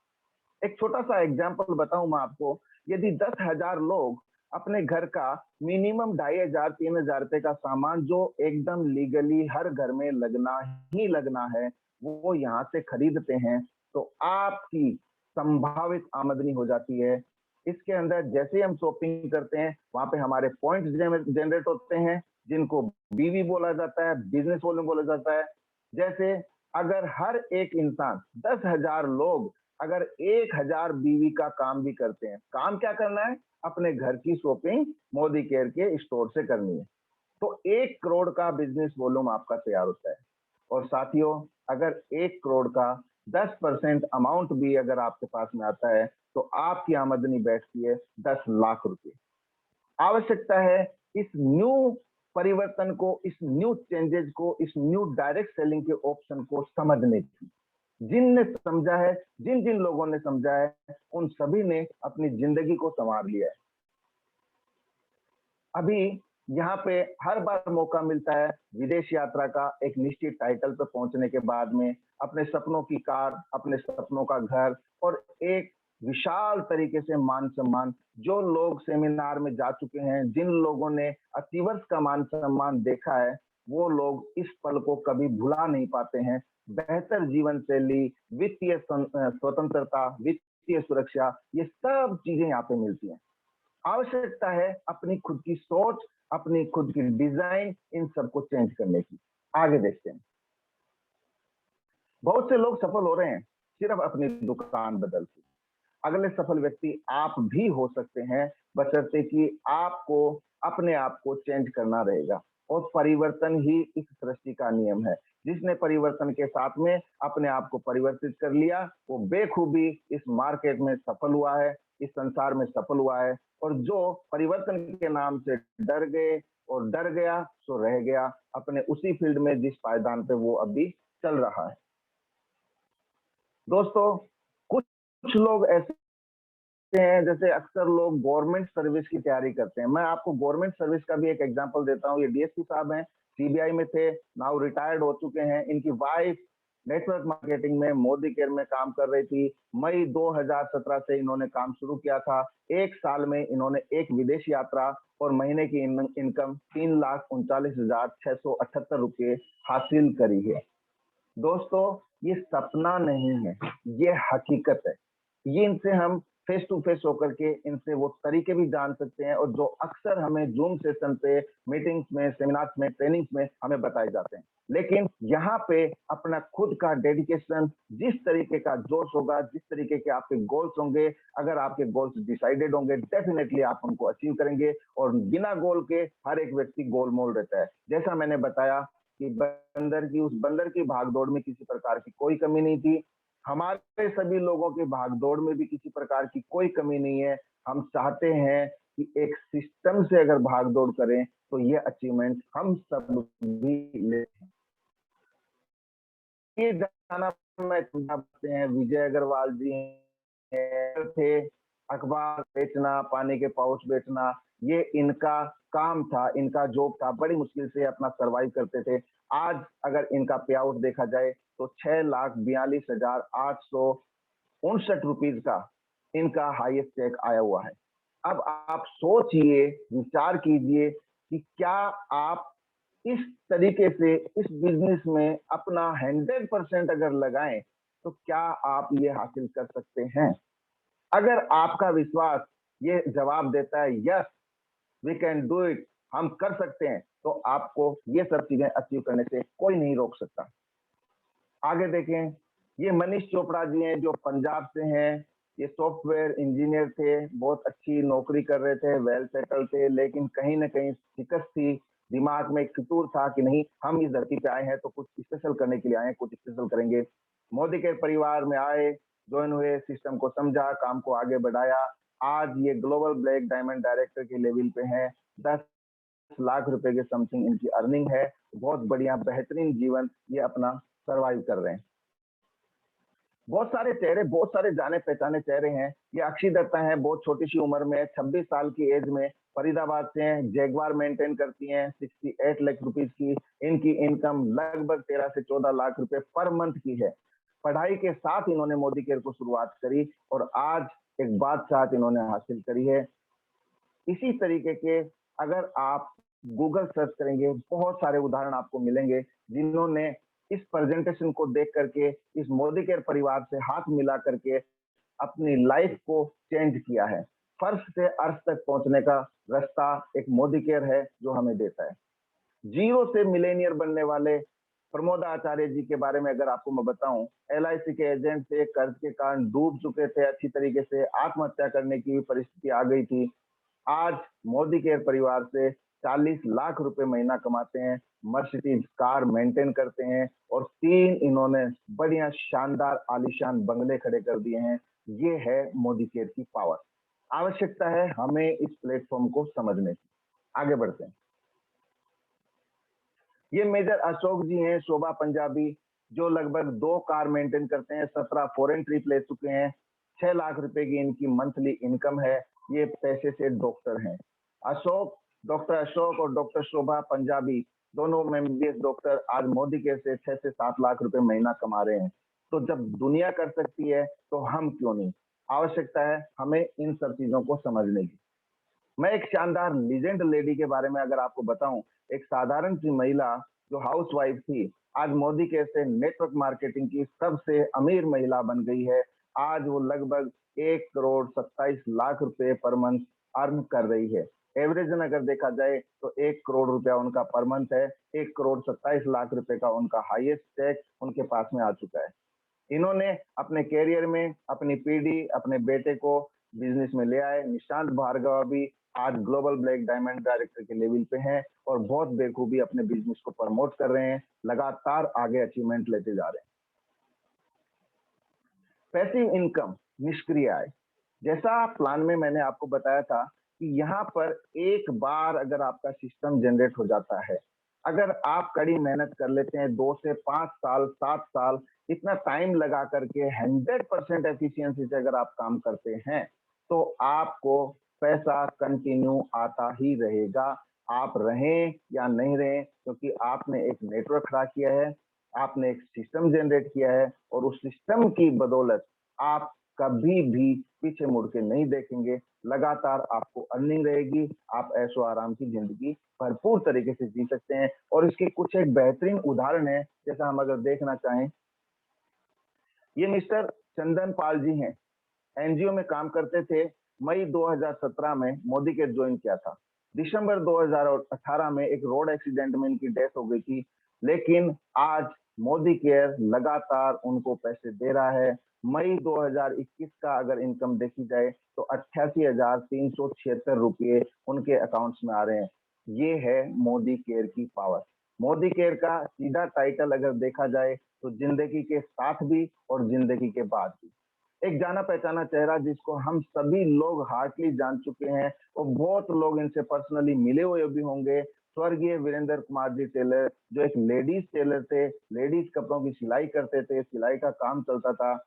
एक छोटा-सा एग्ज़ाम्पल बताऊँ मैं आपको, यदि 10,000 लोग अपने घर का मिनिमम 2,500 ₹3,000 का सामान जो एकदम लीगली हर घर में लगना ही लगना है, वो यहाँ से खरीदते हैं, तो आपकी संभावित आमदनी हो जाती है। इसके अंदर जैसे ही हम शॉपिंग करते हैं, वहाँ पे हमारे पॉइंट्स जनरेट होते हैं, जिनको बीवी बोला जाता है, बिज़नेस वॉल्यूम बोला जाता है। जैसे अगर हर एक इंसान 10,000 लोग अगर 1,000 बीवी का काम भी करते हैं, काम क्या करना है? अपने घर की शॉपिंग मोदी केयर के स्टोर से करनी है। तो 1 करोड़ का बिज़नेस वॉल्यूम आपका तैयार होता है। और साथियों, अगर 1 करोड़ का 10% अमाउंट भी अगर आपके पास में आता है, तो आपकी आमदनी बैठती है 10 लाख रुपए। आवश्यकता है इस न्यू परिवर्तन को, इस न्यू चेंजेस को, इस न्यू डायरेक्ट सेलिंग के ऑप्शन को समझने की। जिनने समझा है, जिन-जिन लोगों ने समझा है, उन सभी ने अपनी ज़िंदगी को सँवार लिया है। अभी यहाँ पे हर बार मौका मिलता है विदेश यात्रा का एक निश्चित टाइटल पे पहुँचने के बाद में अपने सपनों की कार, अपने सपनों का घर और एक विशाल तरीके से मान-सम्मान जो लोग सेमिनार में जा चुके हैं, जिन लोगों ने अचीवर्स का मान-सम्मान देखा है, वो लोग इस पल को कभी भुला नहीं पाते हैं। बेहतर जीवन शैली, वित्तीय स्वतंत्रता, वित्तीय सुरक्षा, ये सब चीज़ें यहाँ पे मिलती हैं। आवश्यकता है अपनी खुद की सोच, अपनी खुद की डिजाइन इन सबको चेंज करने की। आगे देखते हैं। बहुत से लोग सफल हो रहे हैं, सिर्फ अपनी दुकान बदल के। अगले सफल व्यक्ति आप भी हो सकते हैं, बशर्ते कि आपको अपने आप को चेंज करना रहेगा और परिवर्तन ही इस सृष्टि का नियम है। जिसने परिवर्तन के साथ में अपने आप को परिवर्तित कर लिया, वो बेखूबी इस मार्केट में सफल हुआ है, इस संसार में सफल हुआ है और जो परिवर्तन के नाम से डर गए और डर गया, सो रह गया अपने उसी फील्ड में जिस पायदान पे वो अभी चल रहा है। दोस्तों, कुछ लोग ऐसे हैं जैसे अक्सर लोग गवर्नमेंट सर्विस की तैयारी करते हैं। मैं आपको गवर्नमेंट सर्विस का भी एक एग्जांपल देता हूँ। ये डीएसपी साहब हैं, सीबीआई में थे, नाउ रिटायर्ड हो चुके हैं। इनकी वाइफ नेटवर्क मार्केटिंग में मोदी केयर में काम कर रही थी। मई 2017 से इन्होंने काम शुरू किया था। 1 साल में इन्होंने एक विदेश यात्रा और महीने की इनकम 3,39,678 रुपए हासिल करी है। दोस्तों, ये सपना नहीं है, ये हकीकत है। ये इनसे हम फेस टू फेस होकर के इनसे वो तरीके भी जान सकते हैं और जो अक्सर हमें ज़ूम सेशन पे, मीटिंग्स में, सेमिनार्स में, ट्रेनिंग्स में हमें बताए जाते हैं। लेकिन यहाँ पे अपना खुद का डेडिकेशन, जिस तरीके का जोश होगा, जिस तरीके के आपके गोल्स होंगे, अगर आपके गोल्स डिसाइडेड होंगे, डेफिनिटली आप उनको अचीव करेंगे और बिना गोल के हर एक व्यक्ति गोलमोल रहता है। जैसा मैंने बताया कि उस बंदर की भागदौड़ में किसी प्रकार की कोई कमी नहीं थी। हमारे सभी लोगों की भागदौड़ में भी किसी प्रकार की कोई कमी नहीं है। हम चाहते हैं कि एक सिस्टम से अगर भागदौड़ करें, तो ये अचीवमेंट हम सब भी ले ये गाना मैं सुनते हैं विजय अग्रवाल जी थे, अखबार बेचना, पानी के पाउच बेचना, ये इनका काम था, इनका जॉब था, बड़ी मुश्किल से अपना सर्वाइव करते थे। आज अगर इनका पे आउट देखा जाए तो 6,42,859 रुपीज का इनका हाईएस्ट चेक आया हुआ है। अब आप सोचिए, विचार कीजिए कि क्या आप इस तरीके से इस बिजनेस में अपना 100% अगर लगाएं तो क्या आप ये हासिल कर सकते हैं? अगर आपका विश्वास ये जवाब देता है yes we can do it, हम कर सकते हैं, तो आपको ये सब चीजें अचीव करने से कोई नहीं रोक सकता। आगे देखें, ये मनीष चोपड़ा जी हैं जो पंजाब से हैं। ये सॉफ्टवेयर इंजीनियर थे, बहुत अच्छी नौकरी कर रहे थे, वेल सेटल थे, लेकिन कहीं ना कहीं शिकस्त थी, दिमाग में एक फितूर था कि नहीं, हम इस धरती पे आए हैं तो कुछ स्पेशल करने के लिए आए हैं, कुछ स्पेशल करेंगे। मोदी के परिवार में आए, ज्वाइन हुए, सिस्टम को समझा, काम को आगे बढ़ाया। आज ये ग्लोबल ब्लैक डायमंड डायरेक्टर के लेवल पे हैं। 10 लाख रुपए के समथिंग इनकी अर्निंग है। बहुत बढ़िया बेहतरीन जीवन ये अपना सर्वाइव कर रहे हैं। बहुत सारे चेहरे, बहुत सारे जाने पहचाने चेहरे हैं। ये अक्षय दत्ता है, बहुत छोटी सी उम्र में, 26 साल की एज में, फरीदाबाद से हैं, जैगवार मेंटेन करती हैं, 68 लाख रुपीज की इनकी इनकम लगभग 13 से 14 लाख रुपए पर मंथ की है। पढ़ाई के साथ इन्होंने मोदी केयर को शुरुआत करी और आज एक बादशाह इन्होंने हासिल करी है। इसी तरीके के अगर आप गूगल सर्च करेंगे, बहुत सारे उदाहरण आपको मिलेंगे जिन्होंने इस प्रेजेंटेशन को देख करके, इस मोदी केयर परिवार से हाथ मिला करके अपनी लाइफ को चेंज किया है। फर्श से अर्श तक पहुंचने का रास्ता एक मोदी केयर है जो हमें देता है। जीरो से मिलेनियर बनने वाले प्रमोद आचार्य जी के बारे में अगर आपको मैं बताऊं, एलआईसी के एजेंट थे, कर्ज के कारण डूब चुके थे, अच्छी तरीके से आत्महत्या करने की परिस्थिति आ गई थी। आज मोदी केयर परिवार से 40 लाख रुपए महीना कमाते हैं, मर्सिडीज कार मेंटेन करते हैं और 3 इन्होंने बढ़िया शानदार आलीशान बंगले खड़े कर दिए हैं। ये है मोदी केयर की पावर। आवश्यकता है हमें इस प्लेटफॉर्म को समझने की। आगे बढ़ते हैं। ये मेजर अशोक जी हैं, शोभा पंजाबी, जो लगभग 2 कार मेंटेन करते हैं, 17 फॉरेन ट्रिप ले चुके हैं, 6 लाख रुपए की इनकी मंथली इनकम है। ये पैसे से डॉक्टर हैं। अशोक, डॉक्टर अशोक और डॉक्टर शोभा पंजाबी दोनों एमबीबीएस डॉक्टर आज मोदी के से 6 से 7 लाख रुपए महीना कमा रहे हैं। तो जब दुनिया कर सकती है तो हम क्यों नहीं? आवश्यकता है हमें इन सब चीजों को समझने की। मैं एक शानदार लीजेंड लेडी के बारे में अगर आपको बताऊं, एक साधारण सी महिला जो हाउस वाइफ थी, आज मोदी के से नेटवर्क मार्केटिंग की सबसे अमीर महिला बन गई है। आज वो लगभग 1,27,00,000 रुपए पर मंथ अर्न कर रही है। एवरेज अगर देखा जाए तो 1 करोड़ रुपया उनका पर मंथ है। 1,27,00,000 रुपए का उनका हाईएस्ट चेक उनके पास में आ चुका है। इन्होंने अपने कैरियर में अपनी पीढ़ी, अपने बेटे को बिजनेस में ले आए। निशांत भार्गव भी आज ग्लोबल ब्लैक डायमंड डायरेक्टर के लेवल पे हैं और बहुत बेखूबी अपने बिजनेस को प्रमोट कर रहे हैं, लगातार आगे अचीवमेंट लेते जा रहे हैं। पैसिव इनकम, निष्क्रिय आय, जैसा प्लान में मैंने आपको बताया था कि यहाँ पर एक बार अगर आपका सिस्टम जनरेट हो जाता है, अगर आप कड़ी मेहनत कर लेते हैं, 2 से 5 साल, 7 साल, इतना टाइम लगा करके 100% एफिशिएंसी से अगर आप काम करते हैं, तो आपको पैसा कंटिन्यू आता ही रहेगा। आप रहें या नहीं रहें, क्योंकि आपने एक नेटवर्क खड़ा किया है, आपने एक सिस्टम जनरेट किया है और उस सिस्टम की बदौलत आप कभी भी पीछे मुड़ के नहीं देखेंगे। लगातार आपको अर्निंग रहेगी, आप ऐशो आराम की जिंदगी भरपूर तरीके से जी सकते हैं। और इसके कुछ एक बेहतरीन उदाहरण है, जैसा हम अगर देखना चाहें, ये मिस्टर चंदन पाल जी हैं, एनजीओ में काम करते थे। मई 2017 में मोदी के ज्वाइन किया था। दिसंबर 2018 में एक रोड एक्सीडेंट में इनकी डेथ हो गई थी, लेकिन आज मोदी केयर लगातार उनको पैसे दे रहा है। मई 2021 का अगर इनकम देखी जाए तो 88,376 रुपये उनके अकाउंट्स में आ रहे हैं। ये है मोदी केयर की पावर। मोदी केयर का सीधा टाइटल अगर देखा जाए तो जिंदगी के साथ भी और जिंदगी के बाद भी। एक जाना पहचाना चेहरा जिसको हम सभी लोग हार्टली जान चुके हैं और बहुत लोग इनसे पर्सनली मिले हुए भी होंगे। स्वर्गीय वीरेंद्र कुमार जी टेलर, जो एक लेडीज टेलर थे, लेडीज कपड़ों की सिलाई करते थे, सिलाई का काम चलता था।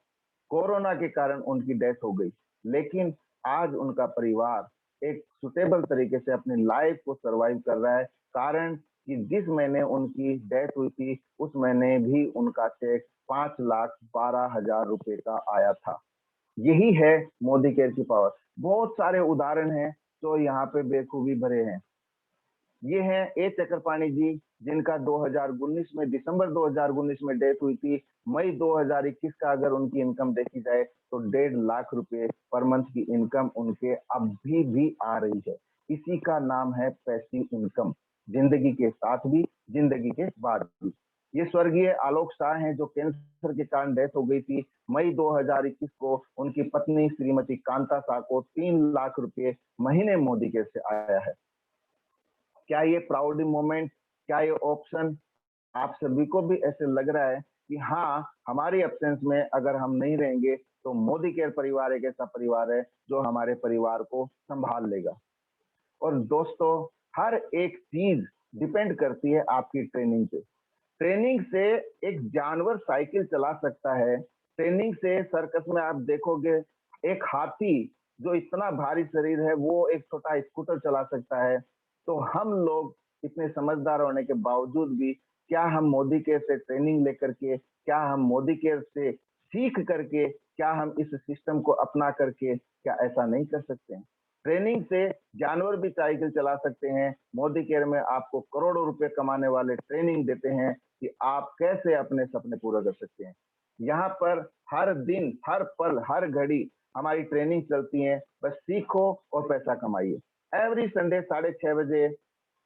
कोरोना के कारण उनकी डेथ हो गई, लेकिन आज उनका परिवार एक सुटेबल तरीके से अपनी लाइफ को सरवाइव कर रहा है, कारण कि जिस महीने उनकी डेथ हुई थी उस महीने भी उनका चेक 5,12,000 रुपए का आया था। यही है मोदी केयर की पावर। बहुत सारे उदाहरण हैं जो यहाँ पे बेखूबी भरे हैं। ये हैं ए चक्रपाणी जी, जिनका 2019 में दिसंबर 2019 में डेथ हुई थी। मई 2021 का अगर उनकी इनकम देखी जाए तो 1.5 लाख रुपए पर मंथ की इनकम उनके अभी भी आ रही है। इसी का नाम है पैसिव इनकम, जिंदगी के साथ भी जिंदगी के बाद भी। ये स्वर्गीय आलोक शाह हैं जो कैंसर के कारण डेथ हो गई थी। मई 2021 को उनकी पत्नी श्रीमती कांता शाह को 3 लाख रुपए महीने मोदी केयर से आया है। क्या ये प्राउड मोमेंट, क्या ये ऑप्शन आप सभी को भी ऐसे लग रहा है कि हाँ, हमारी एब्सेंस में अगर हम नहीं रहेंगे तो मोदी केयर परिवार एक ऐसा परिवार है जो हमारे परिवार को संभाल लेगा। और दोस्तों, हर एक चीज डिपेंड करती है आपकी ट्रेनिंग पे। ट्रेनिंग से एक जानवर साइकिल चला सकता है। ट्रेनिंग से सर्कस में आप देखोगे एक हाथी जो इतना भारी शरीर है वो एक छोटा स्कूटर चला सकता है। तो हम लोग इतने समझदार होने के बावजूद भी क्या हम मोदी केयर से ट्रेनिंग लेकर के, क्या हम मोदी केयर से सीख करके, क्या हम इस सिस्टम को अपना करके क्या ऐसा नहीं कर सकते हैं? ट्रेनिंग से जानवर भी साइकिल चला सकते हैं। मोदी केयर में आपको करोड़ों रुपए कमाने वाले ट्रेनिंग देते हैं कि आप कैसे अपने सपने पूरा कर सकते हैं। यहाँ पर हर दिन, हर पल, हर घड़ी हमारी ट्रेनिंग चलती है। बस सीखो और पैसा कमाइए। एवरी संडे 6:30 बजे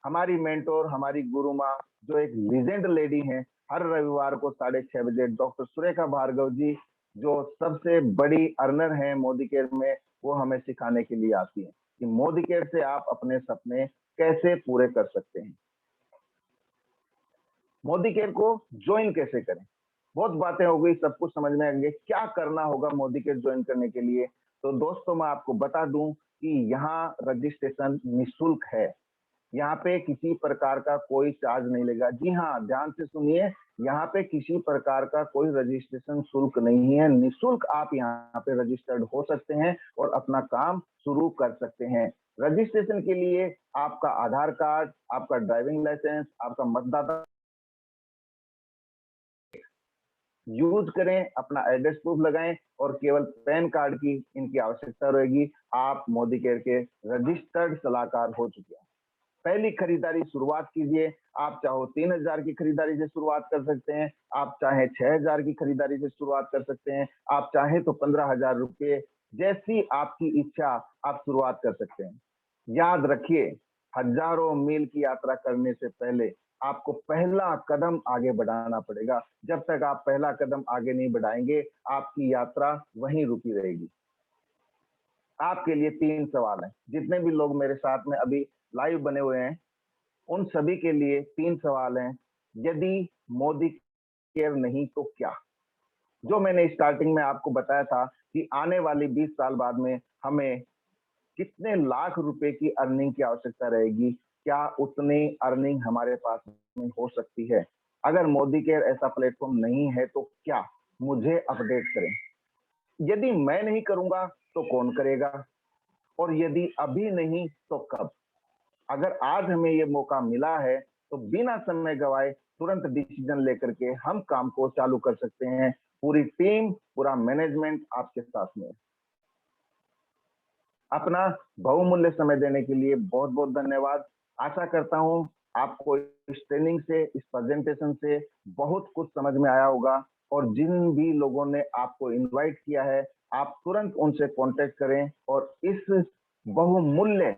हमारी मेंटोर, हमारी गुरु माँ जो एक लीजेंड लेडी हैं, हर रविवार को 6:30 बजे डॉक्टर सुरेखा भार्गव जी जो सबसे बड़ी अर्नर हैं मोदी केयर में, वो हमें सिखाने के लिए आती हैं कि मोदी केयर से आप अपने सपने कैसे पूरे कर सकते हैं। मोदी केयर को ज्वाइन कैसे करें? बहुत बातें हो गई, सब कुछ समझ में आ गया क्या करना होगा मोदी केयर ज्वाइन करने के लिए। तो दोस्तों, मैं आपको बता दूं कि यहाँ रजिस्ट्रेशन निःशुल्क है। यहाँ पे किसी प्रकार का कोई चार्ज नहीं लेगा। जी हाँ, ध्यान से सुनिए, यहाँ पे किसी प्रकार का कोई रजिस्ट्रेशन शुल्क नहीं है। निःशुल्क आप यहाँ पे रजिस्टर्ड हो सकते हैं और अपना काम शुरू कर सकते हैं। रजिस्ट्रेशन के लिए आपका आधार कार्ड, आपका ड्राइविंग लाइसेंस, आपका मतदाता यूज करें, अपना एड्रेस प्रूफ लगाएं और केवल पैन कार्ड की इनकी आवश्यकता रहेगी। आप मोदी केयर के रजिस्टर्ड सलाहकार हो चुके हैं। पहली खरीदारी शुरुआत कीजिए। आप चाहो 3,000 की खरीदारी से शुरुआत कर सकते हैं, आप चाहे 6,000 की खरीदारी से शुरुआत कर सकते हैं, आप चाहे तो 15,000 रुपये, जैसी आपकी इच्छा आप शुरुआत कर सकते हैं। याद रखिए, हजारों मील की यात्रा करने से पहले आपको पहला कदम आगे बढ़ाना पड़ेगा। जब तक आप पहला कदम आगे नहीं बढ़ाएंगे, आपकी यात्रा वहीं रुकी रहेगी। आपके लिए 3 सवाल हैं। जितने भी लोग मेरे साथ में अभी लाइव बने हुए हैं, उन सभी के लिए 3 सवाल हैं। यदि मोदी केयर नहीं तो क्या? जो मैंने स्टार्टिंग में आपको बताया था कि आने वाली 20 साल बाद में हमें कितने लाख रुपए की अर्निंग की आवश्यकता रहेगी, क्या उतनी अर्निंग हमारे पास में हो सकती है? अगर मोदी केयर ऐसा प्लेटफॉर्म नहीं है तो क्या? मुझे अपडेट करें। यदि मैं नहीं करूंगा तो कौन करेगा? और यदि अभी नहीं तो कब? अगर आज हमें ये मौका मिला है तो बिना समय गवाए तुरंत डिसीजन लेकर के हम काम को चालू कर सकते हैं। पूरी टीम, पूरा मैनेजमेंट आपके साथ में है। अपना बहुमूल्य समय देने के लिए बहुत बहुत धन्यवाद। आशा करता हूं आपको इस ट्रेनिंग से, इस प्रेजेंटेशन से बहुत कुछ समझ में आया होगा। और जिन भी लोगों ने आपको इनवाइट किया है, आप तुरंत उनसे कांटेक्ट करें और इस बहुमूल्य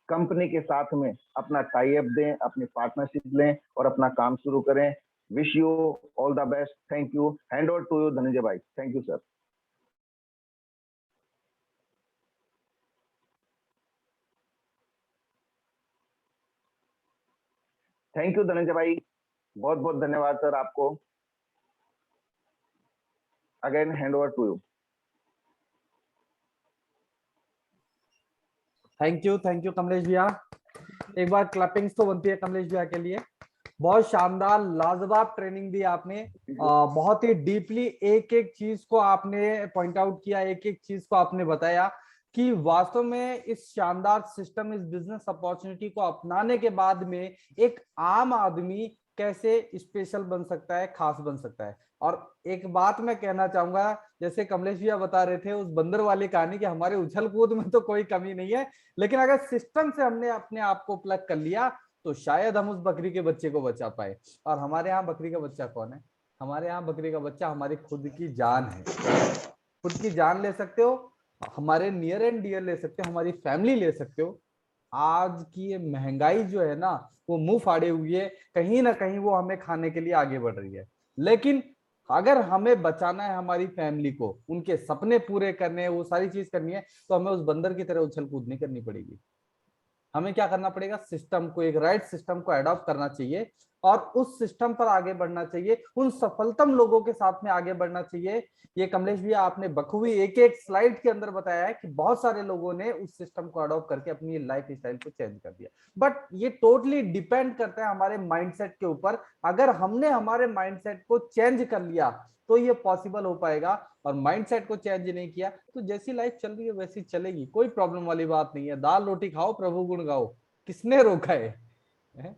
कंपनी के साथ में अपना टाई अप दें, अपनी पार्टनरशिप लें और अपना काम शुरू करें। Wish you all the best. Thank you. Hand over to you Dhananjay भाई। Thank you sir. Thank you Dhananjay भाई, बहुत बहुत धन्यवाद सर आपको। Again hand over to you. Thank you Kamlesh भैया। एक बार क्लैपिंग्स तो बनती है कमलेश भैया के लिए। बहुत शानदार लाजवाब ट्रेनिंग दी आपने। बहुत ही डीपली एक एक चीज को आपने पॉइंट आउट किया, एक एक चीज को आपने बताया कि वास्तव में इस शानदार सिस्टम, इस बिजनेस अपॉर्चुनिटी को अपनाने के बाद में एक आम आदमी कैसे स्पेशल बन सकता है, खास बन सकता है। और एक बात मैं कहना चाहूंगा, जैसे कमलेश भैया बता रहे थे उस बंदर वाली कहानी कि हमारे उछल कूद में तो कोई कमी नहीं है, लेकिन अगर सिस्टम से हमने अपने आप को प्लग कर लिया तो शायद हम उस बकरी के बच्चे को बचा पाए। और हमारे यहाँ बकरी का बच्चा कौन है? हमारे यहाँ बकरी का बच्चा हमारी खुद की जान है। खुद की जान ले सकते हो, हमारे नियर एंड डियर ले सकते हो, हमारी फैमिली ले सकते हो। आज की ये महंगाई जो है ना, वो मुंह फाड़े हुई है, कहीं ना कहीं वो हमें खाने के लिए आगे बढ़ रही है। लेकिन अगर हमें बचाना है हमारी फैमिली को, उनके सपने पूरे करने हैं, वो सारी चीज करनी है, तो हमें उस बंदर की तरह उछल कूद नहीं करनी पड़ेगी। हमें क्या करना पड़ेगा? सिस्टम को, एक राइट सिस्टम को अडॉप्ट करना चाहिए और उस सिस्टम पर आगे बढ़ना चाहिए, उन सफलतम लोगों के साथ में आगे बढ़ना चाहिए। ये कमलेश भैया आपने बखूबी एक एक स्लाइड के अंदर बताया है कि बहुत सारे लोगों ने उस सिस्टम को अडॉप्ट करके अपनी लाइफ स्टाइल को चेंज कर दिया। बट ये टोटली डिपेंड करता है हमारे माइंडसेट के ऊपर। अगर हमने हमारे माइंडसेट को चेंज कर लिया तो ये पॉसिबल हो पाएगा, और माइंडसेट को चेंज नहीं किया तो जैसी लाइफ चल रही है वैसी चलेगी, कोई प्रॉब्लम वाली बात नहीं है। दाल रोटी खाओ, प्रभु गुण गाओ, किसने रोका है?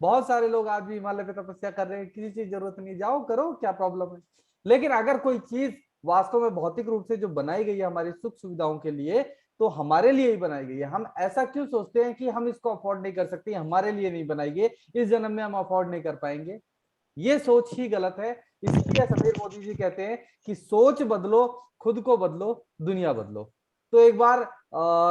बहुत सारे लोग आज भी हिमालय पे तपस्या कर रहे हैं, किसी चीज जरूरत नहीं, जाओ करो, क्या प्रॉब्लम है? लेकिन अगर कोई चीज वास्तव में भौतिक रूप से जो बनाई गई है हमारी सुख सुविधाओं के लिए, तो हमारे लिए ही बनाई गई है। हम ऐसा क्यों सोचते हैं कि हम इसको अफोर्ड नहीं कर सकते, हमारे लिए नहीं बनाई गई, इस जन्म में हम अफोर्ड नहीं कर पाएंगे? ये सोच ही गलत है। इसलिए समीर मोदी जी कहते हैं कि सोच बदलो, खुद को बदलो, दुनिया बदलो। तो एक बार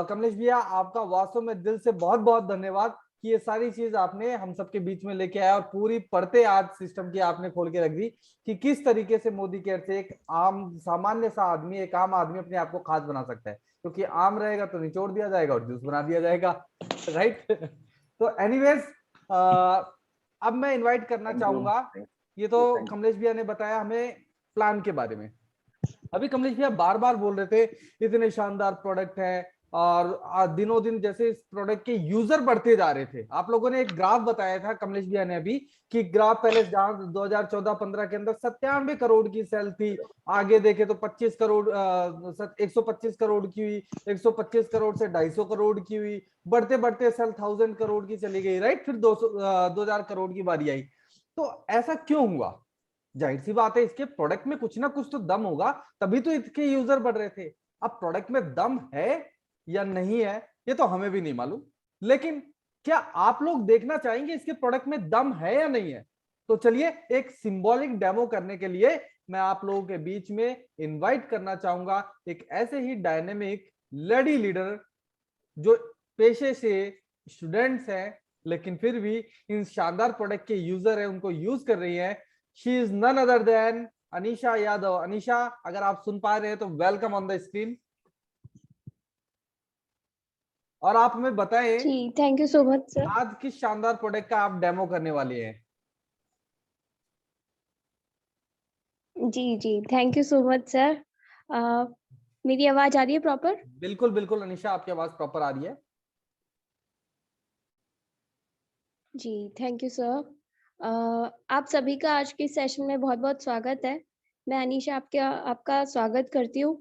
कमलेश भैया आपका वास्तव में दिल से बहुत बहुत धन्यवाद कि ये सारी चीज आपने हम सबके बीच में लेके आया और पूरी पढ़ते आज सिस्टम की आपने खोल के रख दी कि किस तरीके से मोदी केयर से एक आम सामान्य सा आदमी, एक आम आदमी अपने आप को खास बना सकता है। क्योंकि आम रहेगा तो निचोड़ दिया जाएगा और जूस बना दिया जाएगा, राइट? तो एनीवेज, अब मैं इनवाइट करना चाहूंगा, ये तो कमलेश भैया ने बताया हमें प्लान के बारे में। अभी कमलेश भैया बार बार बोल रहे थे इतने शानदार प्रोडक्ट है, और दिनों दिन जैसे इस प्रोडक्ट के यूजर बढ़ते जा रहे थे। आप लोगों ने एक ग्राफ बताया था कमलेश भैया ने अभी, कि ग्राफ पहले जहां 2014-15 के अंदर 97 करोड़ की सेल थी, आगे देखे तो 25 करोड़ 125 करोड़ की हुई, 125 करोड़ से 250 करोड़ की हुई, बढ़ते बढ़ते सेल 1000 करोड़ की चली गई, राइट? फिर 2000 करोड़ की बारी आई। तो ऐसा क्यों हुआ? जाहिर सी बात है, इसके प्रोडक्ट में कुछ ना कुछ तो दम होगा, तभी तो इसके यूजर बढ़ रहे थे। अब प्रोडक्ट में दम है या नहीं है ये तो हमें भी नहीं मालूम, लेकिन क्या आप लोग देखना चाहेंगे इसके प्रोडक्ट में दम है या नहीं है? तो चलिए एक सिंबॉलिक डेमो करने के लिए मैं आप लोगों के बीच में इनवाइट करना चाहूंगा एक ऐसे ही डायनेमिक लेडी लीडर जो पेशे से स्टूडेंट्स हैं लेकिन फिर भी इन शानदार प्रोडक्ट के यूजर है, उनको यूज कर रही है। She is none other than Anisha Yadav. Anisha, अगर आप सुन पा रहे हैं तो वेलकम ऑन द स्क्रीन। और आप हमें बताएं जी, thank you so much sir. आज किस शानदार प्रोडक्ट का आप डेमो करने वाले हैं? जी जी, thank you so much sir. मेरी आवाज आ रही है प्रॉपर? बिल्कुल बिल्कुल अनीशा, आपकी आवाज प्रॉपर आ रही है। जी, थैंक यू सर। आप सभी का आज के सेशन में बहुत बहुत स्वागत है। मैं अनीशा आपका स्वागत करती हूँ।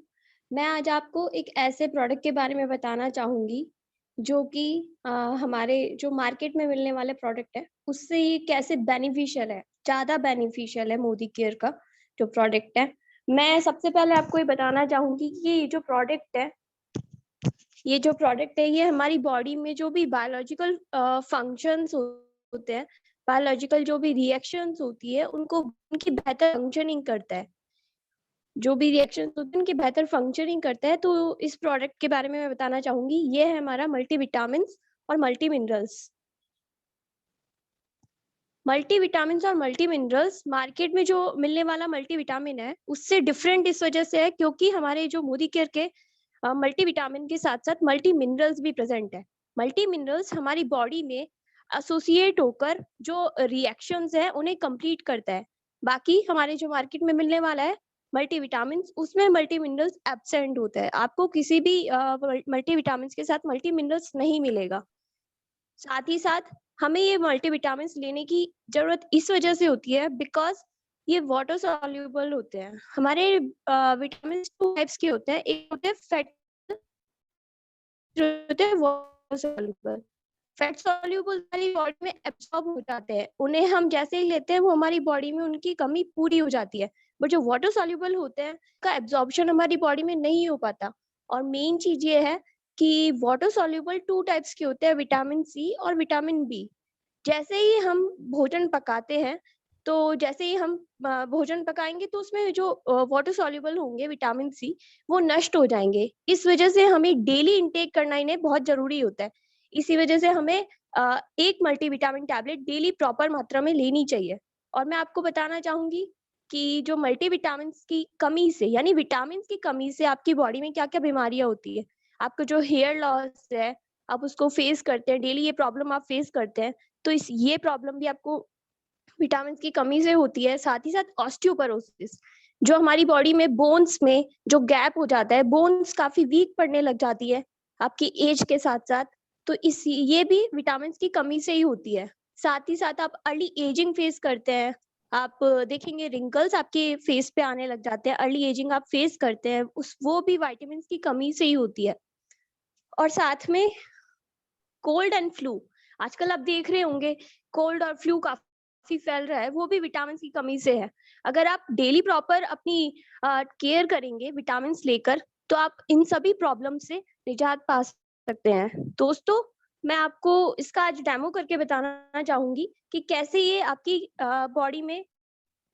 मैं आज आपको एक ऐसे प्रोडक्ट के बारे में बताना चाहूंगी जो कि हमारे जो मार्केट में मिलने वाले प्रोडक्ट है उससे ये कैसे बेनिफिशियल है, ज़्यादा बेनिफिशियल है मोदी केयर का जो प्रोडक्ट है। मैं सबसे पहले आपको ये बताना चाहूंगी कि ये जो प्रोडक्ट है, ये हमारी बॉडी में जो भी बायोलॉजिकल फंक्शंस होते हैं, बायोलॉजिकल जो भी रिएक्शंस होती है उनको, उनकी बेहतर फंक्शनिंग करता है। जो भी रिएक्शंस होते हैं उनकी बेहतर फंक्शनिंग करता है। तो इस प्रोडक्ट के बारे में मैं बताना चाहूंगी, ये है हमारा मल्टीविटामिन्स और मल्टी मिनरल्स। मल्टीविटामिन्स और मल्टी मिनरल्स मार्केट में जो मिलने वाला मल्टीविटामिन है उससे डिफरेंट इस वजह से है क्योंकि हमारे जो मोदी केयर के मल्टीविटामिन के साथ साथ मल्टी मिनरल्स भी प्रेजेंट है। मल्टी मिनरल्स हमारी बॉडी में एसोसिएट होकर जो रिएक्शंस है उन्हें कंप्लीट करता है। बाकी हमारे जो मार्केट में मिलने वाला है मल्टीविटामिन, उसमें मल्टी मिनरल्स एब्सेंट होता है। आपको किसी भी मल्टीविटामिन के साथ मल्टी मिनरल्स नहीं मिलेगा। साथ ही साथ हमें ये मल्टीविटामिन लेने की जरूरत इस वजह से होती है बिकॉज ये वाटर सॉल्युबल होते हैं। हमारे विटामिन टू टाइप्स के होते हैं, एक होते हैं फैट, जो होते हैं वाटर सॉल्युबल। फैट सॉल्युबल हमारी बॉडी में एब्सॉर्ब हो जाते हैं, उन्हें हम जैसे ही लेते हैं वो हमारी बॉडी में उनकी कमी पूरी हो जाती है। बट जो वाटर सॉल्युबल होते हैं का एब्जॉर्प्शन हमारी बॉडी में नहीं हो पाता। और मेन चीज ये है कि वाटर सॉल्युबल टू टाइप्स के होते हैं, विटामिन सी और विटामिन बी। जैसे ही हम भोजन पकाते हैं, तो जैसे ही हम भोजन पकाएंगे तो उसमें जो वाटर सॉल्युबल होंगे विटामिन सी वो नष्ट हो जाएंगे। इस वजह से हमें डेली इंटेक करना इन्हें बहुत जरूरी होता है। इसी वजह से हमें एक मल्टीविटामिन टैबलेट डेली प्रॉपर मात्रा में लेनी चाहिए। और मैं आपको बताना चाहूंगी कि जो मल्टीविटामिन की कमी से, यानी विटामिन की कमी से आपकी बॉडी में क्या क्या बीमारियां होती है। आपका जो हेयर लॉस है, आप उसको फेस करते हैं डेली, ये प्रॉब्लम आप फेस करते हैं, तो ये प्रॉब्लम भी आपको विटामिन की कमी से होती है। साथ ही साथ ऑस्टियोपोरोसिस, जो हमारी बॉडी में बोन्स में जो गैप हो जाता है, बोन्स काफी वीक पड़ने लग जाती है आपकी एज के साथ साथ, तो ये भी विटामिन की कमी से ही होती है। साथ ही साथ आप अर्ली एजिंग फेस करते हैं, आप देखेंगे रिंकल्स आपके फेस पे आने लग जाते हैं, अर्ली एजिंग आप फेस करते हैं, वो भी विटामिन की कमी से ही होती है। और साथ में कोल्ड एंड फ्लू, आजकल आप देख रहे होंगे कोल्ड और फ्लू काफी फैल रहा है, वो भी विटामिन की कमी से है। अगर आप डेली प्रॉपर अपनी केयर करेंगे विटामिन लेकर, तो आप इन सभी प्रॉब्लम से निजात पा सकते हैं। दोस्तों, मैं आपको इसका आज डेमो करके बताना चाहूंगी कि कैसे ये आपकी बॉडी में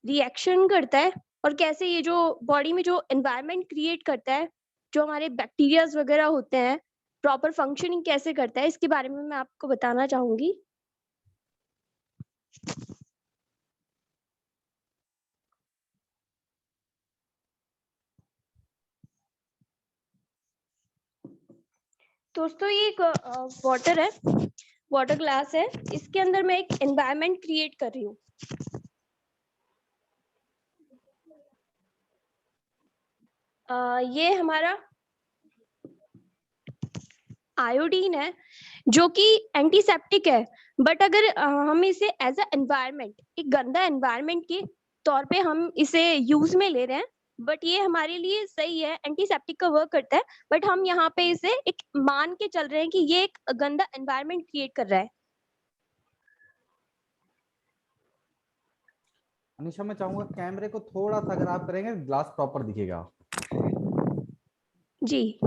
रिएक्शन करता है, और कैसे ये जो बॉडी में जो एनवायरनमेंट क्रिएट करता है, जो हमारे बैक्टीरियाज वगैरह होते हैं, प्रॉपर फंक्शनिंग कैसे करता है, इसके बारे में मैं आपको बताना चाहूंगी। दोस्तों, ये एक वाटर है, वाटर ग्लास है, इसके अंदर मैं एक एनवायरनमेंट क्रिएट कर रही हूँ। ये हमारा आयोडीन है, जो कि एंटीसेप्टिक है, बट अगर हम इसे एज अ एनवायरनमेंट, एक गंदा एनवायरनमेंट के तौर पे हम इसे यूज में ले रहे हैं, बट ये हमारे लिए सही है, एंटीसेप्टिक का वर्क करता है, बट हम यहाँ पे इसे एक मान के चल रहे हैं कि ये एक गंदा एनवायरनमेंट क्रिएट कर रहा है। अनिशा, मैं चाहूंगा कैमरे को थोड़ा सा अगर आप करेंगे ग्लास प्रॉपर दिखेगा। जी।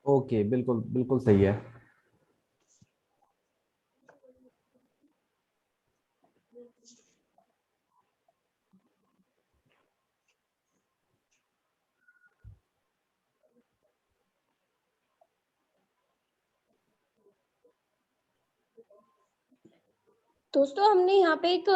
ओके, बिल्कुल बिल्कुल सही है। दोस्तों, हमने यहाँ पे एक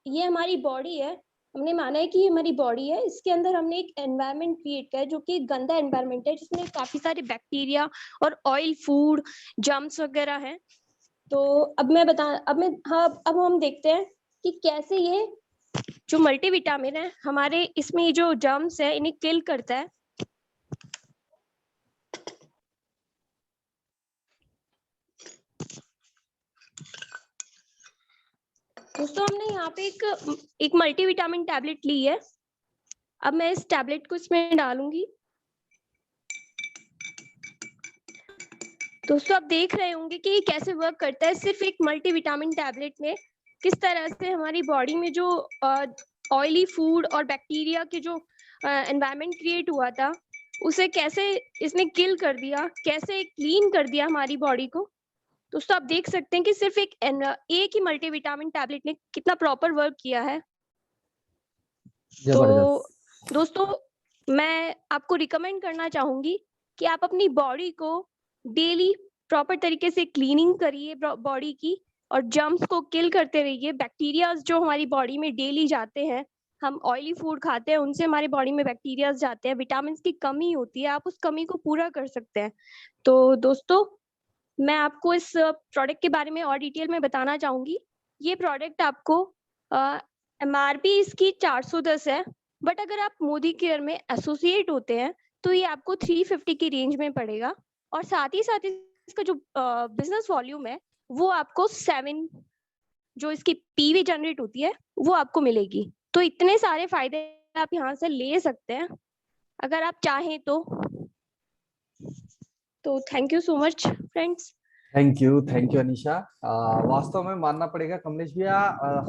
ये हमारी बॉडी है, हमने माना है कि ये हमारी बॉडी है, इसके अंदर हमने एक एनवायरनमेंट क्रिएट किया है जो कि गंदा एनवायरनमेंट है, जिसमें काफी सारे बैक्टीरिया और ऑयल फूड जर्म्स वगैरह हैं। तो अब हम देखते हैं कि कैसे ये जो मल्टीविटामिन है हमारे इसमें ये जो जर्म्स है इन्हें किल करता है। दोस्तों, हमने यहाँ पे एक मल्टीविटामिन टैबलेट ली है। अब मैं इस टैबलेट को इसमें डालूंगी। दोस्तों, आप देख रहे होंगे कि ये कैसे वर्क करता है। सिर्फ एक मल्टीविटामिन टैबलेट में किस तरह से हमारी बॉडी में जो ऑयली फूड और बैक्टीरिया के जो एनवायरनमेंट क्रिएट हुआ था, उसे कैसे इसने किल कर दिया, कैसे क्लीन कर दिया हमारी बॉडी को। दोस्तों, आप देख सकते हैं कि सिर्फ एक ही मल्टीविटामिन टैबलेट ने कितना प्रॉपर वर्क किया है। तो दोस्तों, मैं आपको रिकमेंड करना चाहूंगी कि आप अपनी बॉडी को डेली प्रॉपर तरीके से क्लीनिंग करिए बॉडी की, और जर्म्स को किल करते रहिए। बैक्टीरियाज जो हमारी बॉडी में डेली जाते हैं, हम ऑयली फूड खाते हैं, उनसे हमारी बॉडी में बैक्टीरियाज जाते हैं, विटामिन की कमी होती है, आप उस कमी को पूरा कर सकते हैं। तो दोस्तों, मैं आपको इस प्रोडक्ट के बारे में और डिटेल में बताना चाहूंगी। ये प्रोडक्ट आपको MRP इसकी 410 है, बट अगर आप मोदी केयर में एसोसिएट होते हैं तो ये आपको 350 की रेंज में पड़ेगा, और साथ ही इसका जो बिजनेस वॉल्यूम है वो आपको 7, जो इसकी पीवी जनरेट होती है वो आपको मिलेगी। तो इतने सारे फायदे आप यहाँ से ले सकते हैं अगर आप चाहें तो। Thank you so much friends. Thank you Anisha. वास्तव में मानना पड़ेगा कमलेश भैया,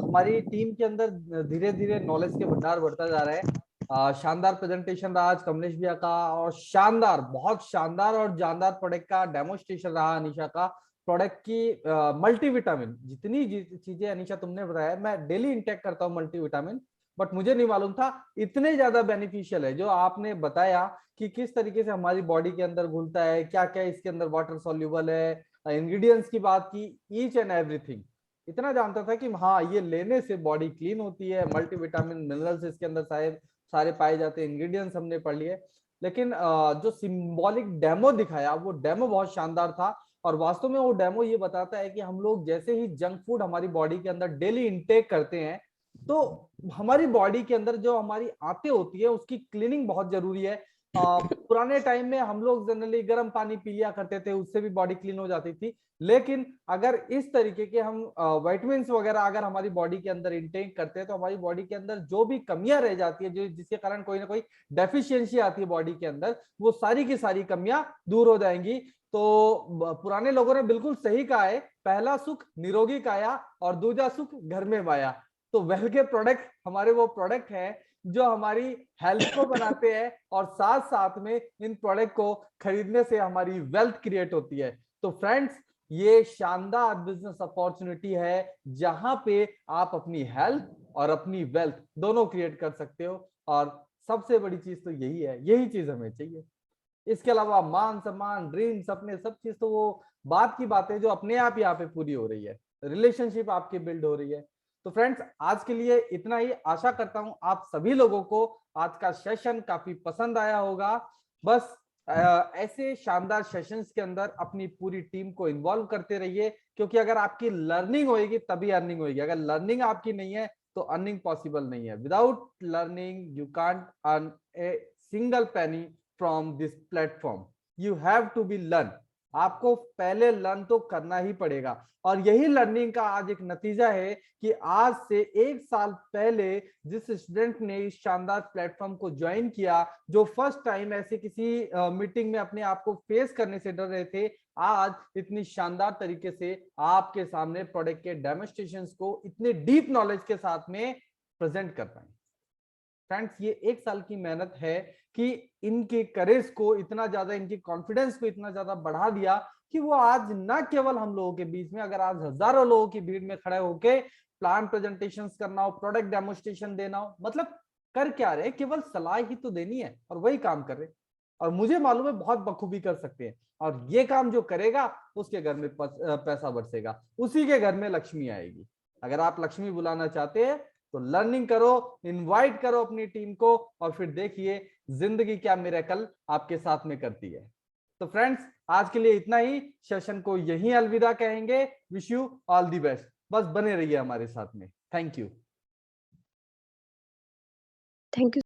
हमारी टीम के अंदर धीरे धीरे नॉलेज के भंडार बढ़ता जा रहा है। शानदार प्रेजेंटेशन रहा आज कमलेश भैया का, और शानदार, बहुत शानदार और जानदार प्रोडक्ट का डेमोस्ट्रेशन रहा अनीशा का। प्रोडक्ट की मल्टीविटामिन जितनी चीजें अनीशा तुमने बताया, मैं डेली इंटेक करता हूँ मल्टीविटामिन, बट मुझे नहीं मालूम था इतने ज्यादा बेनिफिशियल है। जो आपने बताया कि किस तरीके से हमारी बॉडी के अंदर घुलता है, क्या क्या इसके अंदर वाटर सॉल्युबल है, इंग्रेडिएंट्स की बात की, ईच एंड एवरीथिंग इतना जानता था कि हाँ ये लेने से बॉडी क्लीन होती है, मल्टीविटामिन मिनरल्स इसके अंदर सारे पाए जाते हैं, इंग्रेडिएंट्स हमने पढ़ लिए। लेकिन जो सिंबॉलिक डेमो दिखाया वो डेमो बहुत शानदार था। और वास्तव में वो डेमो ये बताता है कि हम लोग जैसे ही जंक फूड हमारी बॉडी के अंदर डेली इंटेक करते हैं, तो हमारी बॉडी के अंदर जो हमारी आंतें होती है उसकी क्लीनिंग बहुत जरूरी है। पुराने टाइम में हम लोग जनरली गर्म पानी पी लिया करते थे, उससे भी बॉडी क्लीन हो जाती थी। लेकिन अगर इस तरीके के हम विटामिन्स वगैरह अगर हमारी बॉडी के अंदर इंटेक करते हैं, तो हमारी बॉडी के अंदर जो भी कमियां रह जाती है, जो जिसके कारण कोई ना कोई डेफिशिएंसी आती है बॉडी के अंदर, वो सारी की सारी कमियां दूर हो जाएंगी। तो पुराने लोगों ने बिल्कुल सही कहा है, पहला सुख निरोगी काया और दूसरा सुख घर में माया। तो वेल के प्रोडक्ट हमारे वो प्रोडक्ट है जो हमारी हेल्थ को बनाते हैं, और साथ साथ में इन प्रोडक्ट को खरीदने से हमारी वेल्थ क्रिएट होती है। तो फ्रेंड्स, ये शानदार बिजनेस अपॉर्चुनिटी है जहां पे आप अपनी हेल्थ और अपनी वेल्थ दोनों क्रिएट कर सकते हो। और सबसे बड़ी चीज तो यही है, यही चीज हमें चाहिए। इसके अलावा मान सम्मान ड्रीम सपने सब चीज तो वो बात की बात है जो अपने आप यहाँ पे पूरी हो रही है, रिलेशनशिप आपकी बिल्ड हो रही है। तो फ्रेंड्स, आज के लिए इतना ही। आशा करता हूं आप सभी लोगों को आज का सेशन काफी पसंद आया होगा। बस ऐसे शानदार सेशंस के अंदर अपनी पूरी टीम को इन्वॉल्व करते रहिए, क्योंकि अगर आपकी लर्निंग होगी तभी अर्निंग होगी। अगर लर्निंग आपकी नहीं है तो अर्निंग पॉसिबल नहीं है। Without learning you can't earn a single penny from this platform. You have to be learn. आपको पहले लर्न तो करना ही पड़ेगा, और यही लर्निंग का आज एक नतीजा है कि आज से 1 साल पहले जिस स्टूडेंट ने इस शानदार प्लेटफॉर्म को ज्वाइन किया, जो फर्स्ट टाइम ऐसे किसी मीटिंग में अपने आप को फेस करने से डर रहे थे, आज इतनी शानदार तरीके से आपके सामने प्रोडक्ट के डेमोन्स्ट्रेशंस को इतने डीप नॉलेज के साथ में प्रेजेंट कर पाए। फ्रेंड्स, ये 1 साल की मेहनत है कि इनके करेज को इतना ज्यादा, इनकी कॉन्फिडेंस को इतना ज्यादा बढ़ा दिया कि वो आज ना केवल हम लोगों के बीच में, अगर आज हजारों लोगों की भीड़ में खड़े होके प्लान प्रेजेंटेशन करना हो, प्रोडक्ट डेमोन्स्ट्रेशन देना हो, मतलब कर क्या रहे, केवल सलाह ही तो देनी है और वही काम कर रहे। और मुझे मालूम है बहुत बखूबी कर सकते हैं, और ये काम जो करेगा उसके घर में पैसा बरसेगा, उसी के घर में लक्ष्मी आएगी। अगर आप लक्ष्मी बुलाना चाहते हैं तो लर्निंग करो, इनवाइट करो अपनी टीम को, और फिर देखिए जिंदगी क्या मिरेकल आपके साथ में करती है। तो फ्रेंड्स, आज के लिए इतना ही। सेशन को यहीं अलविदा कहेंगे। Wish you all the best. बस बने रहिए हमारे साथ में। Thank you. Thank you.